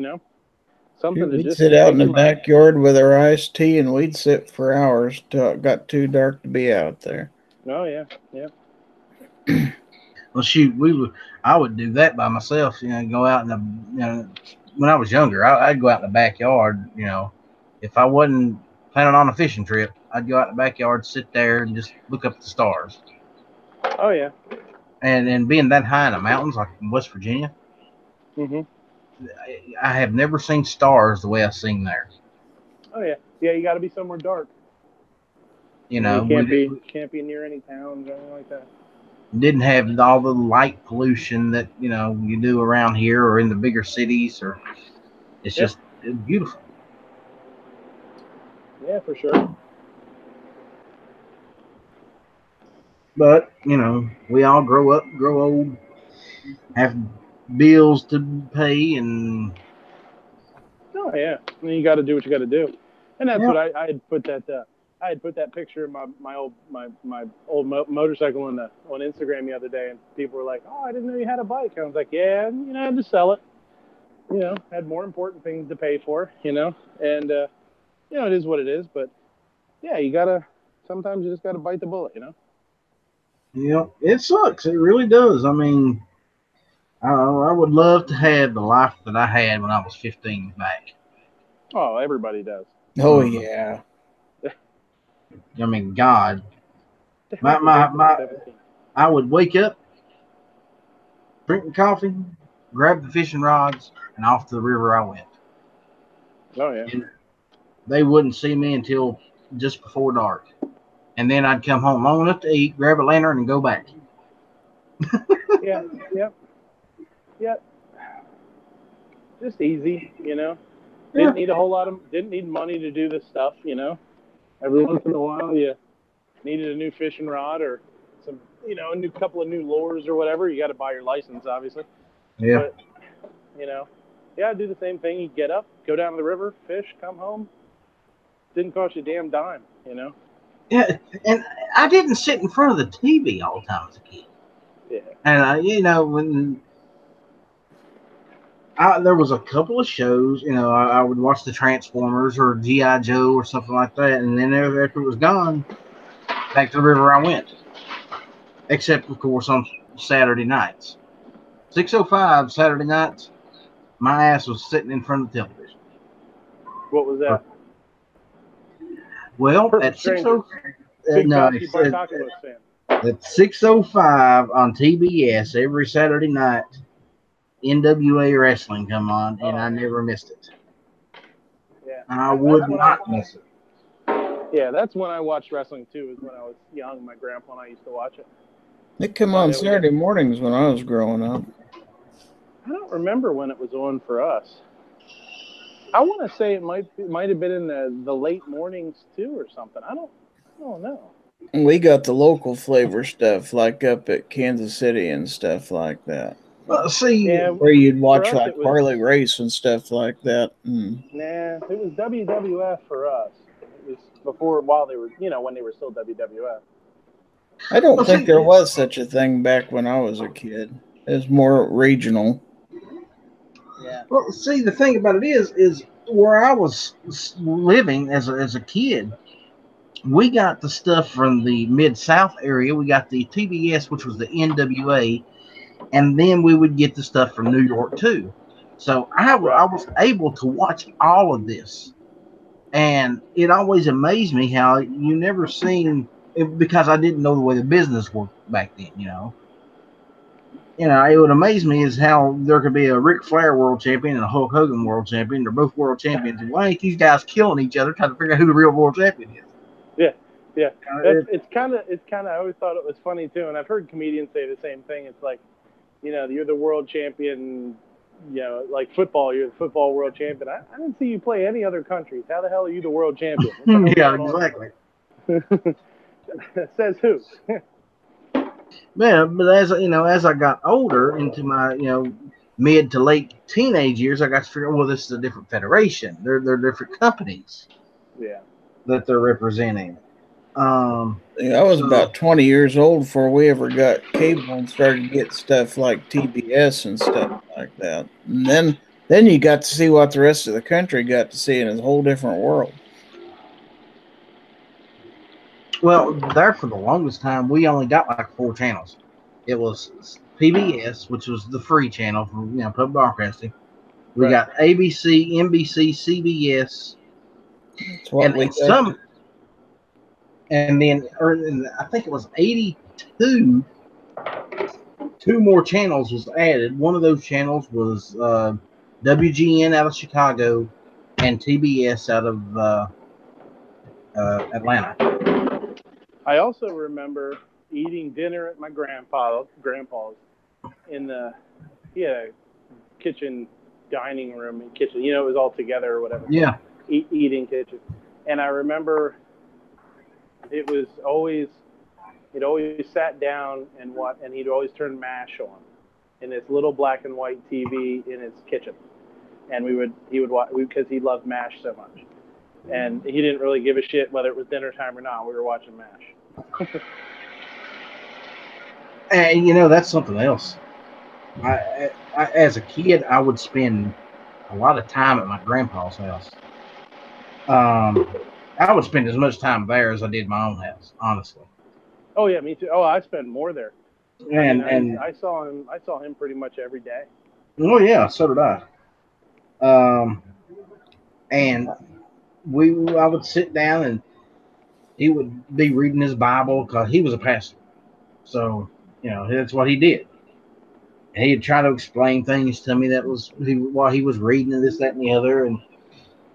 Something Shoot, to we'd just sit out in take the your mind. backyard with our iced tea and we'd sit for hours till it got too dark to be out there. Oh yeah, yeah. Well, shoot, I would do that by myself. Go out in the when I was younger, I'd go out in the backyard. If I wasn't planning on a fishing trip, I'd go out in the backyard, sit there, and just look up at the stars. Oh yeah. And being that high in the mountains, like in West Virginia, Mhm. I have never seen stars the way I've seen there. Oh yeah. Yeah, you got to be somewhere dark. You You know, can't be near any towns or anything like that. didn't have all the light pollution that you do around here or in the bigger cities. Or it's Yep. just beautiful. Yeah, for sure. But we all grow up, grow old, have bills to pay, and Oh yeah. I mean, you got to do what you got to do, and that's yeah, what I had put that. I had put that picture of my old motorcycle on Instagram the other day, and people were like, "Oh, I didn't know you had a bike." I was like, "Yeah, I had to sell it. Had more important things to pay for. And it is what it is. But yeah, you gotta. Sometimes you just gotta bite the bullet. it sucks. It really does. I mean, I would love to have the life that I had when I was 15 back. Oh, everybody does. Oh Um, yeah. I mean, God, To my, heck with my, April my, 17th. I would wake up, drink the coffee, grab the fishing rods, and off to the river I went. Oh yeah. And they wouldn't see me until just before dark. And then I'd come home long enough to eat, grab a lantern, and go back. Yeah. Yep. Yep. Just easy. Yeah, Didn't need money to do this stuff. Every once in a while you needed a new fishing rod or some, a new couple of new lures or whatever. You got to buy your license, obviously. yeah, But, yeah, do the same thing. You get up, go down to the river, fish, come home. Didn't cost you a damn dime. yeah. And I didn't sit in front of the TV all the time as a kid. Yeah. And when there was a couple of shows, I would watch the Transformers or GI Joe or something like that, and then after it was gone, back to the river I went. Except of course on Saturday nights, 6:05 Saturday nights, my ass was sitting in front of the television. What was that? Well, Perfect at six Strangers. oh Big no, Belsky Bartakulos fan. at 6:05 on TBS every Saturday night, NWA wrestling come on, and I Oh, never missed it. yeah. I That's would when not miss it. yeah, that's when I watched wrestling too. Is when I was young. My grandpa and I used to watch it. It come Oh, on yeah, Saturday mornings when I was growing up. I don't remember when it was on for us. I want to say it might have been in the late mornings too or something. I don't know. We got the local flavor stuff, like up at Kansas City and stuff like that. Well, see, Yeah, Where you'd for watch us like it was Harley Race and stuff like that. it was WWF for us. It was before while they were when they were still WWF. I don't well, think see, there was such a thing back when I was a kid. It was more regional. Yeah. well, see, the thing about it is where I was living as a kid, we got the stuff from the Mid South area. We got the TBS, which was the NWA, and then we would get the stuff from New York too. So I Right. was able to watch all of this, and it always amazed me how you never seen it, because I didn't know the way the business worked back then. It would amaze me is how there could be a Ric Flair world champion and a Hulk Hogan world champion. They're both world champions, and why ain't these guys killing each other trying to figure out who the real world champion is? Yeah. Yeah. It, It's kind of I always thought it was funny too, and I've heard comedians say the same thing. It's like, you're the world champion. Like football, you're the football world champion. I didn't see you play any other countries. How the hell are you the world champion? What the hell's yeah, going exactly. on? Says who? Yeah, but as I got older into my mid to late teenage years, I got to figure, well, this is a different federation. They're different companies Yeah. that they're representing. I was So about 20 years old before we ever got cable and started to get stuff like TBS and stuff like that. And then you got to see what the rest of the country got to see in a whole different world. well, there for the longest time, we only got like 4 channels. It was PBS, which was the free channel from public broadcasting. We Right. got ABC, NBC, CBS, That's what we and got. some, and then I think it was 82. Two more channels was added. One of those channels was WGN out of Chicago and TBS out of Atlanta. I also remember eating dinner at my grandpa's in the he had a kitchen, dining room, and kitchen. You know, it was all together or whatever. Yeah. Eating kitchen, and I remember it was always he'd always sat down and he'd always turn MASH on in this little black and white TV in his kitchen, and he would watch because he loved MASH so much, and he didn't really give a shit whether it was dinner time or not. We were watching MASH. And you know, that's something else. As a kid, I would spend a lot of time at my grandpa's house. I would spend as much time there as I did my own house, honestly. Oh yeah, me too. Oh, I spend more there. I mean, And I saw him. I saw him pretty much every day. oh yeah, so did I. Um, and I would sit down and he would be reading his Bible because he was a pastor. So you know that's what he did. And he'd try to explain things to me that was while he was reading and this, that, and the other, and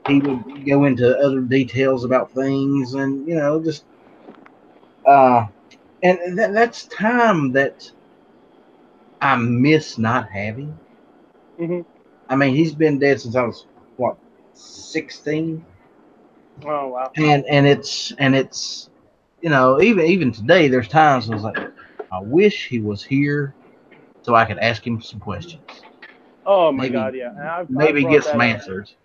he would go into other details about things, and you know, just uh, and that's time that I miss not having. Hmm. I mean, he's been dead since I was what 16, Oh wow. and it's you know even today there's times I was like, I wish he was here so I could ask him some questions. Oh my Maybe God, yeah. And I've maybe brought get some that up. answers.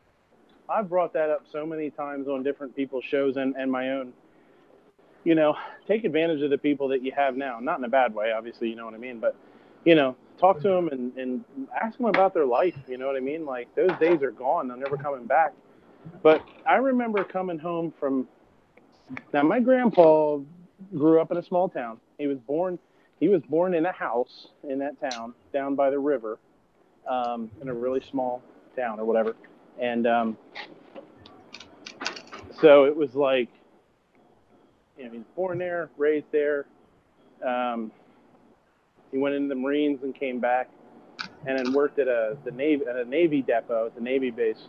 I've brought that up so many times on different people's shows and my own. You know, take advantage of the people that you have now. Not in a bad way, obviously. You know what I mean. But you know, talk to them and ask them about their life. You know what I mean? Like those days are gone. They're never coming back. But I remember coming home from. Now my grandpa grew up in a small town. He was born. He was born in a house in that town down by the river, in a really small town or whatever. And so it was like, you know, he's born there, raised there. Um, he went into the Marines and came back, and then worked at a Navy depot at the Navy base.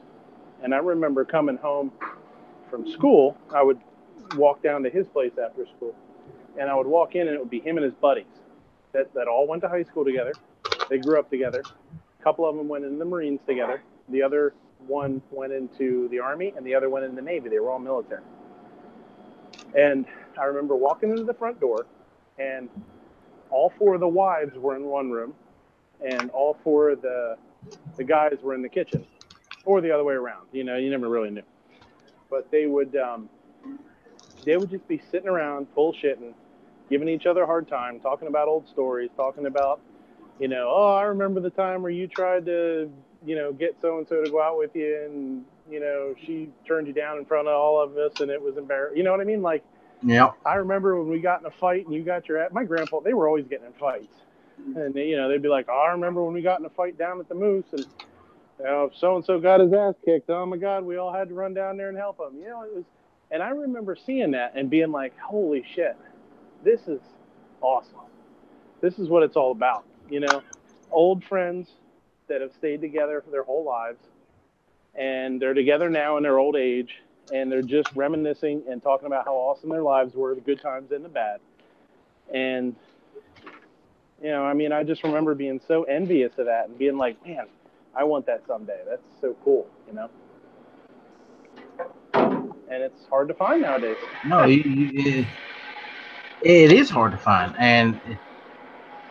And I remember coming home from school. I would walk down to his place after school, and I would walk in, and it would be him and his buddies that all went to high school together. They grew up together. A couple of them went in the Marines together. The other one went into the Army, and the other went in the Navy. They were all military. And I remember walking into the front door, and all four of the wives were in one room, and all four of the guys were in the kitchen, or the other way around. You know, you never really knew. But they would just be sitting around bullshitting, giving each other a hard time, talking about old stories, talking about, you know, oh, I remember the time where you tried to, you know, get so and so to go out with you, and you know she turned you down in front of all of us, and it was embarrassing. You know what I mean? Like, Yep. I remember when we got in a fight and you got your ass. My grandpa, they were always getting in fights, and they, you know, they'd be like, oh, I remember when we got in a fight down at the Moose, and you know, so and so got his ass kicked. Oh my God, we all had to run down there and help him. You know, it was, and I remember seeing that and being like, holy shit, this is awesome. This is what it's all about. You know, old friends that have stayed together for their whole lives, and they're together now in their old age, and they're just reminiscing and talking about how awesome their lives were, the good times and the bad. And you know, I mean, I just remember being so envious of that and being like, man, I want that someday. That's so cool, you know. And it's hard to find nowadays. No, it is hard to find, and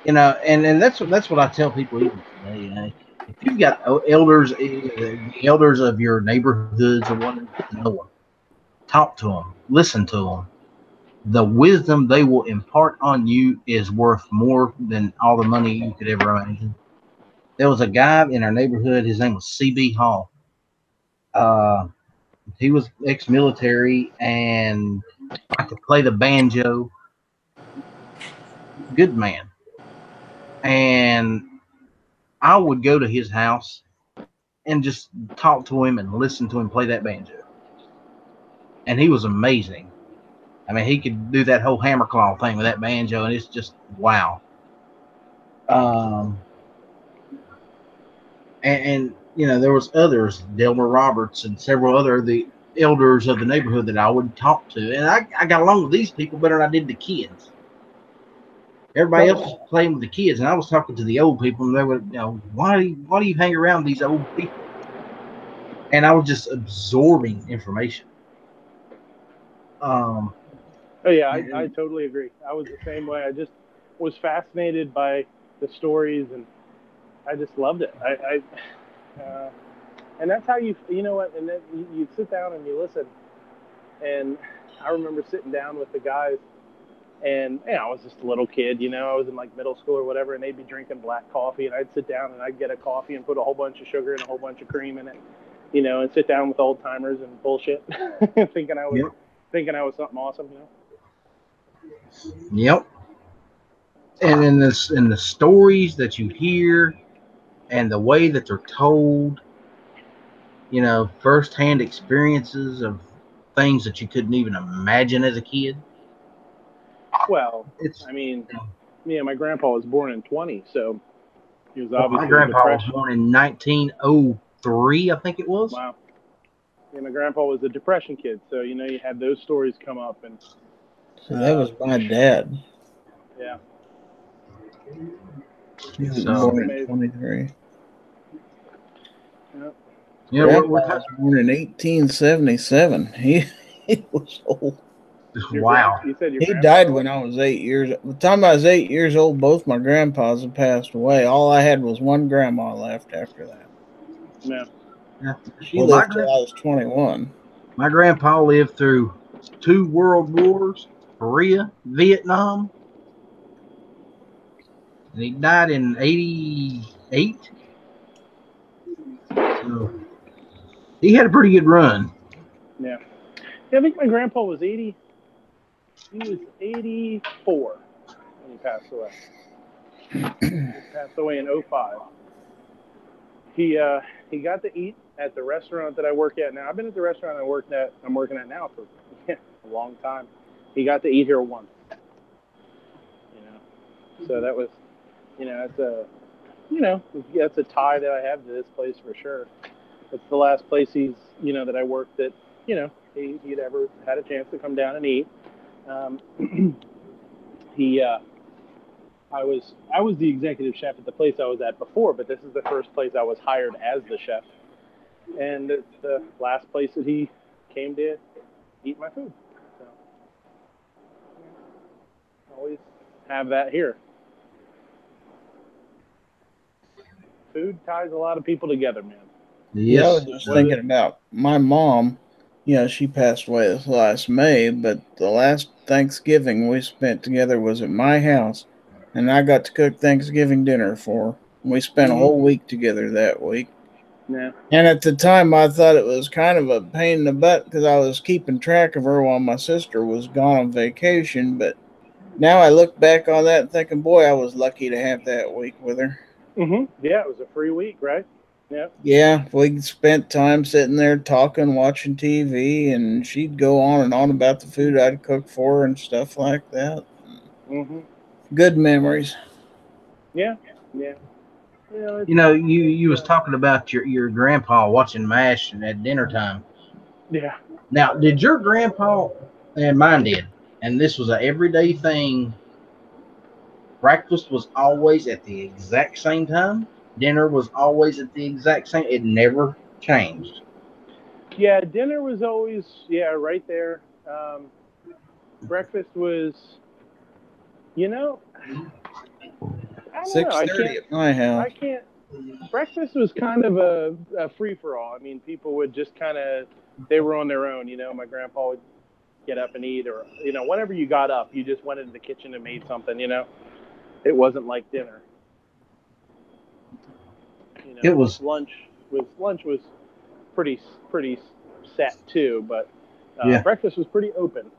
you know, and that's what I tell people even today. You know, if you've got elders, the elders of your neighborhoods or whatever, you know them, talk to them, listen to them. The wisdom they will impart on you is worth more than all the money you could ever imagine. There was a guy in our neighborhood. His name was CB Hall. Uh, he was ex-military and could play the banjo. Good man. And I would go to his house and just talk to him and listen to him play that banjo. And he was amazing. I mean, he could do that whole hammer claw thing with that banjo, and it's just wow. Um, and you know, there was others, Delmer Roberts and several other the elders of the neighborhood that I would talk to, and I got along with these people better than I did the kids. Everybody else was playing with the kids, and I was talking to the old people, and they were, you know, why do you hang around these old people? And I was just absorbing information. Um, Oh yeah, I and, totally agree. I was the same way. I just was fascinated by the stories, and I just loved it. And that's how you know what, and then you sit down and you listen. And I remember sitting down with the guys, and you know, I was just a little kid, you know, I was in like middle school or whatever, and they'd be drinking black coffee, and I'd sit down and I'd get a coffee and put a whole bunch of sugar and a whole bunch of cream in it, you know, and sit down with old timers and bullshit, thinking yep, thinking I was something awesome, you know. yep. And in the stories that you hear and the way that they're told, you know, firsthand experiences of things that you couldn't even imagine as a kid. Well, It's I mean, yeah, my grandpa was born in 20, so he was well, my obviously a grandpa was depression. born in 1903, I think it was. Wow. Yeah, my grandpa was a depression kid, so you know you had those stories come up, and So that was my dad. yeah, He was So born in amazing. 23. Yeah. yeah, Grandpa was born in 1877. He was old. wow. You said your He grandfather died was? when I was 8 years. By the time I was 8 years old, both my grandpas had passed away. All I had was one grandma left after that. Yeah. Yeah. She Well, lived till I was 21. my grandpa lived through 2 world wars, Korea, Vietnam, and he died in '88. So he had a pretty good run. Yeah. Yeah, I think my grandpa was 80. He was 84 when he passed away. He passed away in '05. He got to eat at the restaurant that I work at now. I've been at the restaurant I'm working at now for a long time. He got to eat here once, you know. So that was, you know, that's a tie that I have to this place for sure. It's the last place you know, that I worked that, you know, he'd ever had a chance to come down and eat. Um, he I was the executive chef at the place I was at before, but this is the first place I was hired as the chef, and it's the last place that he came to eat my food. So yeah, always have that here. Food ties a lot of people together, man. Yeah, I was Yes. just Whether thinking about my mom. You know, she passed away this last May, but the last Thanksgiving we spent together was at my house, and I got to cook Thanksgiving dinner for her. We spent a whole week together that week. yeah, And at the time, I thought it was kind of a pain in the butt because I was keeping track of her while my sister was gone on vacation. But now I look back on that and thinking, boy, I was lucky to have that week with her. yeah, it was a free week, right? Yeah, Yeah, we spent time sitting there talking, watching TV, and she'd go on and on about the food I'd cook for her and stuff like that. hmm Good memories. yeah, yeah. You know, You know, it's you was talking about your grandpa watching MASH at dinner time. yeah. Now, did your grandpa and mine did, and this was a everyday thing. Breakfast was always at the exact same time. Dinner was always at the exact same. It never changed. Yeah, dinner was always right there. Breakfast was, you know, I don't know. 6:30 at my I house. can't. Breakfast was kind of a free for all. I mean, people would just kind of they were on their own. You know, my grandpa would get up and eat, or you know, whenever you got up, you just went into the kitchen and made something. You know, it wasn't like dinner. You It know, was lunch was pretty pretty set too, but yeah. breakfast was pretty open.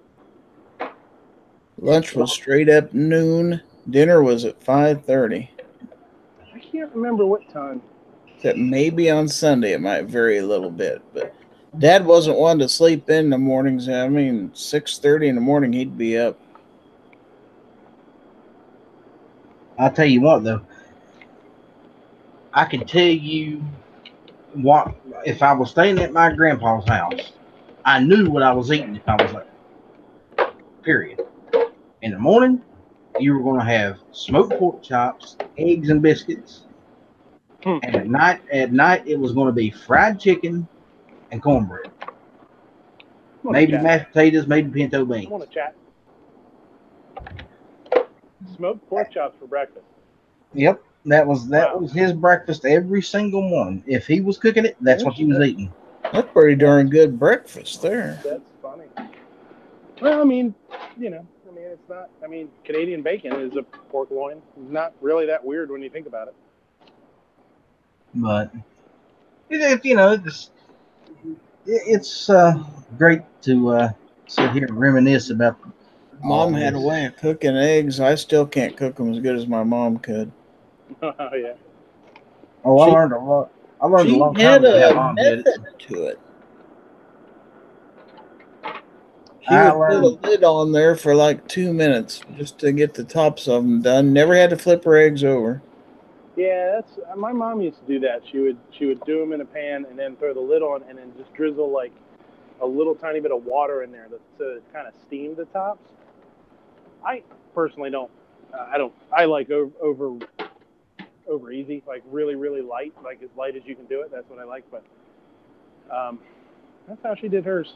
Lunch was straight up noon. Dinner was at 5:30. I can't remember what time. Except maybe on Sunday it might vary a little bit. But Dad wasn't one to sleep in the mornings. I mean, 6:30 in the morning he'd be up. I'll tell you what, though, I can tell you what if I was staying at my grandpa's house, I knew what I was eating if I was there. Period. In the morning, you were going to have smoked pork chops, eggs, and biscuits. And at night, it was going to be fried chicken and cornbread, Morning, maybe chat. mashed potatoes, maybe pinto beans. Morning, chat. Smoked pork chops for breakfast. Yep, that was Wow. his breakfast every single morning. If he was cooking it, that's what he was eating. That's pretty darn good breakfast there. That's funny. Well, I mean, it's not. I mean, Canadian bacon is a pork loin. It's not really that weird when you think about it. But it's great to sit here and reminisce about all Mom had a this. way of cooking eggs. I still can't cook them as good as my mom could. Oh yeah. Oh, I She learned a lot. I learned a she long time had ago how a mom did it. method to it. She I would put a learned. lid on there for like 2 minutes just to get the tops of them done. Never had to flip her eggs over. Yeah, that's my mom used to do that. She would do them in a pan and then throw the lid on and then just drizzle like a little tiny bit of water in there to kind of steam the tops. I personally don't. I don't. I like over easy, like really really light, like as light as you can do it. That's what I like. But that's how she did hers.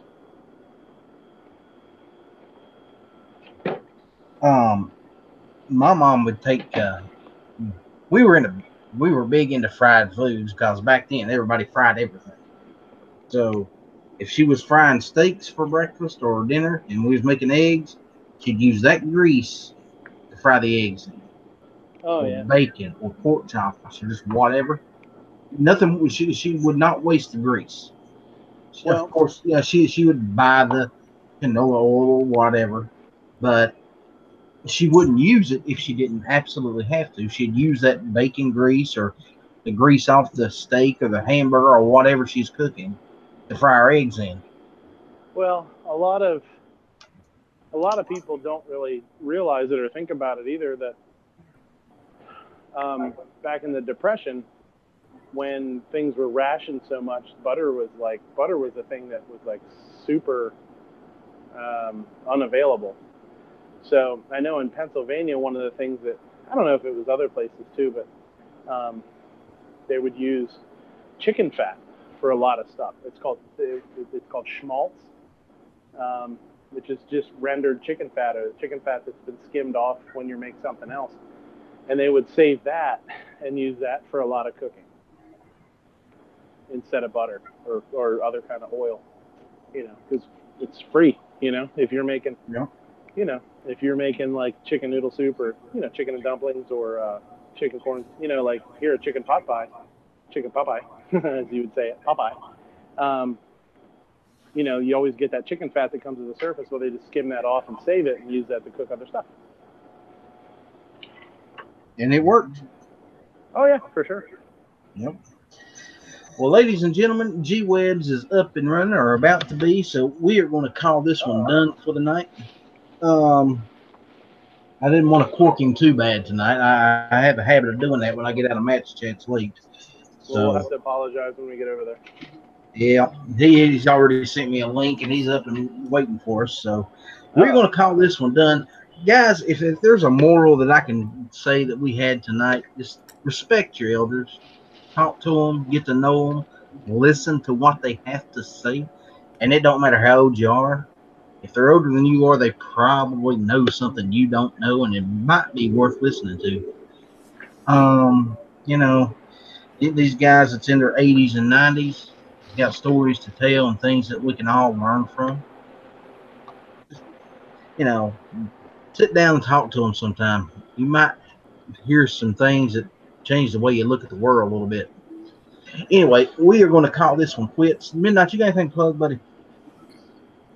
Um, my mom would take. We were big into fried foods because back then everybody fried everything. So if she was frying steaks for breakfast or dinner and we was making eggs, she'd use that grease to fry the eggs in, Oh or yeah. bacon, or pork chops, or just whatever. Nothing. She would not waste the grease. Of Well, course, yeah, she would buy the canola oil or whatever, but she wouldn't use it if she didn't absolutely have to. She'd use that bacon grease or the grease off the steak or the hamburger or whatever she's cooking to fry her eggs in. well, a lot of people don't really realize it or think about it either. That back in the Depression, when things were rationed so much, butter was a thing that was like super unavailable. So I know in Pennsylvania, one of the things that I don't know if it was other places too, but they would use chicken fat for a lot of stuff. It's called schmaltz, which is just rendered chicken fat or chicken fat that's been skimmed off when you make something else. And they would save that and use that for a lot of cooking instead of butter or other kind of oil, because it's free. If you're making, Yeah. if you're making like chicken noodle soup or chicken and dumplings or chicken corn, like here a chicken pot pie, chicken Popeye, as you would say it, Popeye. Um, you always get that chicken fat that comes to the surface. Well, they just skim that off and save it and use that to cook other stuff. And it worked. Oh yeah, for sure. Yep. Well, ladies and gentlemen, G Webs is up and running or about to be, so we are going to call this one done for the night. I didn't want to cork him too bad tonight. I have a habit of doing that when I get out of match chats late. Well, we'll have So to apologize when we get over there. yeah, he's already sent me a link and he's up and waiting for us. So we're going to call this one done. Guys, if there's a moral that I can say that we had tonight, just respect your elders, talk to them, get to know them, listen to what they have to say. And it don't matter how old you are. If they're older than you are, they probably know something you don't know, and it might be worth listening to. You know, these guys that's in their 80s and 90s got stories to tell and things that we can all learn from. You know, sit down and talk to them sometime. You might hear some things that change the way you look at the world a little bit. Anyway, we are going to call this one quits. Midnight, you got anything to plug, buddy?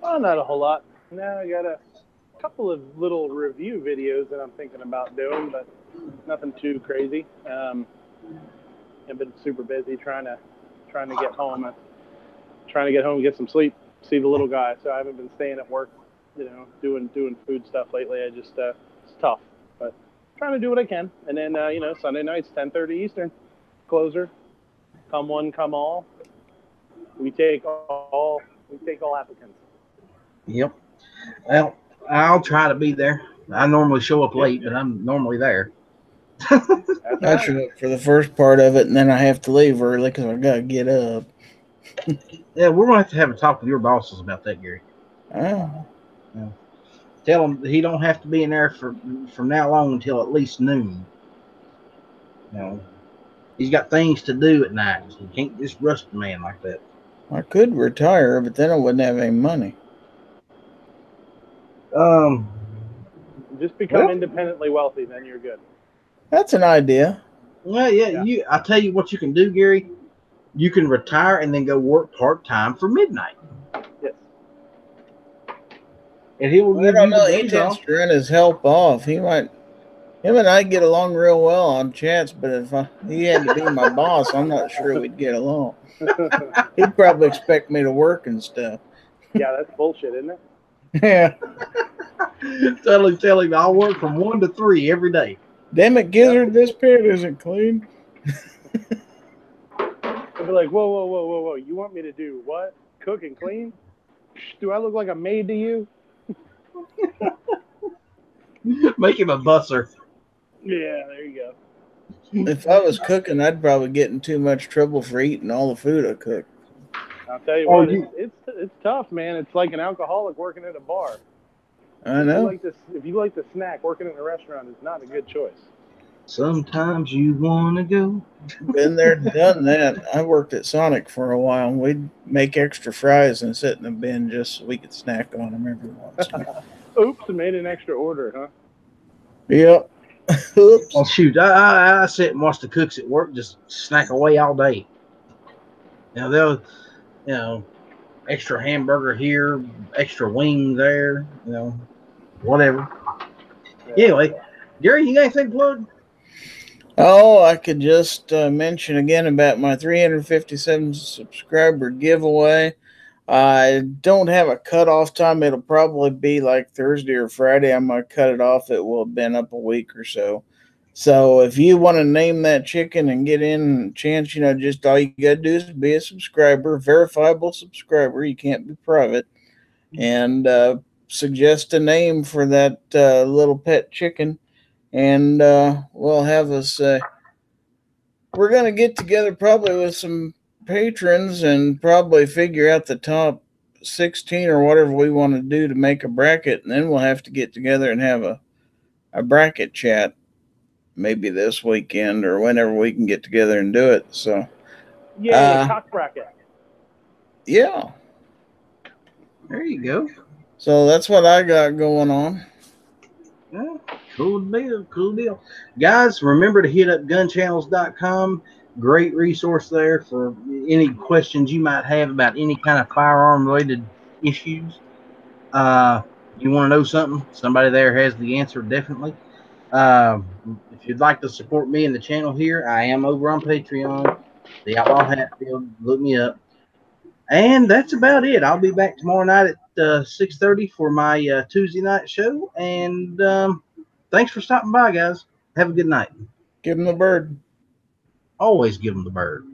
Oh, not a whole lot. No, I got a couple of little review videos that I'm thinking about doing, but nothing too crazy. I've been super busy trying to get home, and get some sleep, see the little guy. So I haven't been staying at work, doing food stuff lately. I just it's tough, but trying to do what I can. And then Sunday nights 10:30 Eastern, closer, come one, come all. We take all applicants. Yep. Well, I'll try to be there. I normally show up late, but I'm normally there. That's I right. show up for the first part of it, and then I have to leave early because I gotta get up. Yeah, we're gonna have a talk with your bosses about that, Gary. Oh, Yeah. Tell him he don't have to be in there from now on until at least noon. You know, he's got things to do at night. So you can't just rush the man like that. I could retire, but then I wouldn't have any money. Um. Just become Well, independently wealthy, then you're good. That's an idea. well, yeah. Yeah. I tell you what you can do, Gary. You can retire and then go work part time for midnight, Yes. and he will I give don't you the know. He days tends off. to run his help off. Him and I get along real well on chats, but if he had to be my boss, I'm not sure we'd get along. He'd probably expect me to work and stuff. Yeah, that's bullshit, isn't it? Yeah. Tell him I'll work from 1 to 3 every day. Damn it, Gizzard, this pit isn't clean. They'll be like, whoa, whoa, whoa, whoa, whoa. You want me to do what? Cook and clean? Do I look like a maid to you? Make him a busser. Yeah, there you go. If I was cooking, I'd probably get in too much trouble for eating all the food I cook. I'll tell you Oh, what, it's tough, man. It's like an alcoholic working at a bar. I know. If you like to snack, working in a restaurant is not a good choice. Sometimes you wanna go. Been there, done that. I worked at Sonic for a while. We'd make extra fries and sit in the bin just so we could snack on them every once in a while. Oops, I made an extra order, huh? Yep. Oops. Oh shoot! I sit and watch the cooks at work just snack away all day. They'll extra hamburger here, extra wing there. Whatever. Anyway, Gary, you got anything plug? Oh, I could just mention again about my 357 subscriber giveaway. I don't have a cutoff time. It'll probably be like Thursday or Friday. I'm going to cut it off. It will have been up a week or so. So if you want to name that chicken and get in a chance, just all you got to do is be a subscriber, verifiable subscriber. You can't be private. And suggest a name for that little pet chicken. And we'll have us. We're going to get together probably with some patrons and probably figure out the top 16 or whatever we want to do to make a bracket. And then we'll have to get together and have a bracket chat maybe this weekend or whenever we can get together and do it. So, Yay, cock bracket. Yeah. There you go. So that's what I got going on. Yeah, cool deal. Guys, remember to hit up gunchannels.com. Great resource there for any questions you might have about any kind of firearm related issues. You want to know something? Somebody there has the answer, definitely. If you'd like to support me and the channel here, I am over on Patreon, The Outlaw Hatfield. Look me up. And that's about it. I'll be back tomorrow night at 6:30 for my Tuesday night show. And thanks for stopping by, guys. Have a good night. Give them the bird. Always give them the bird.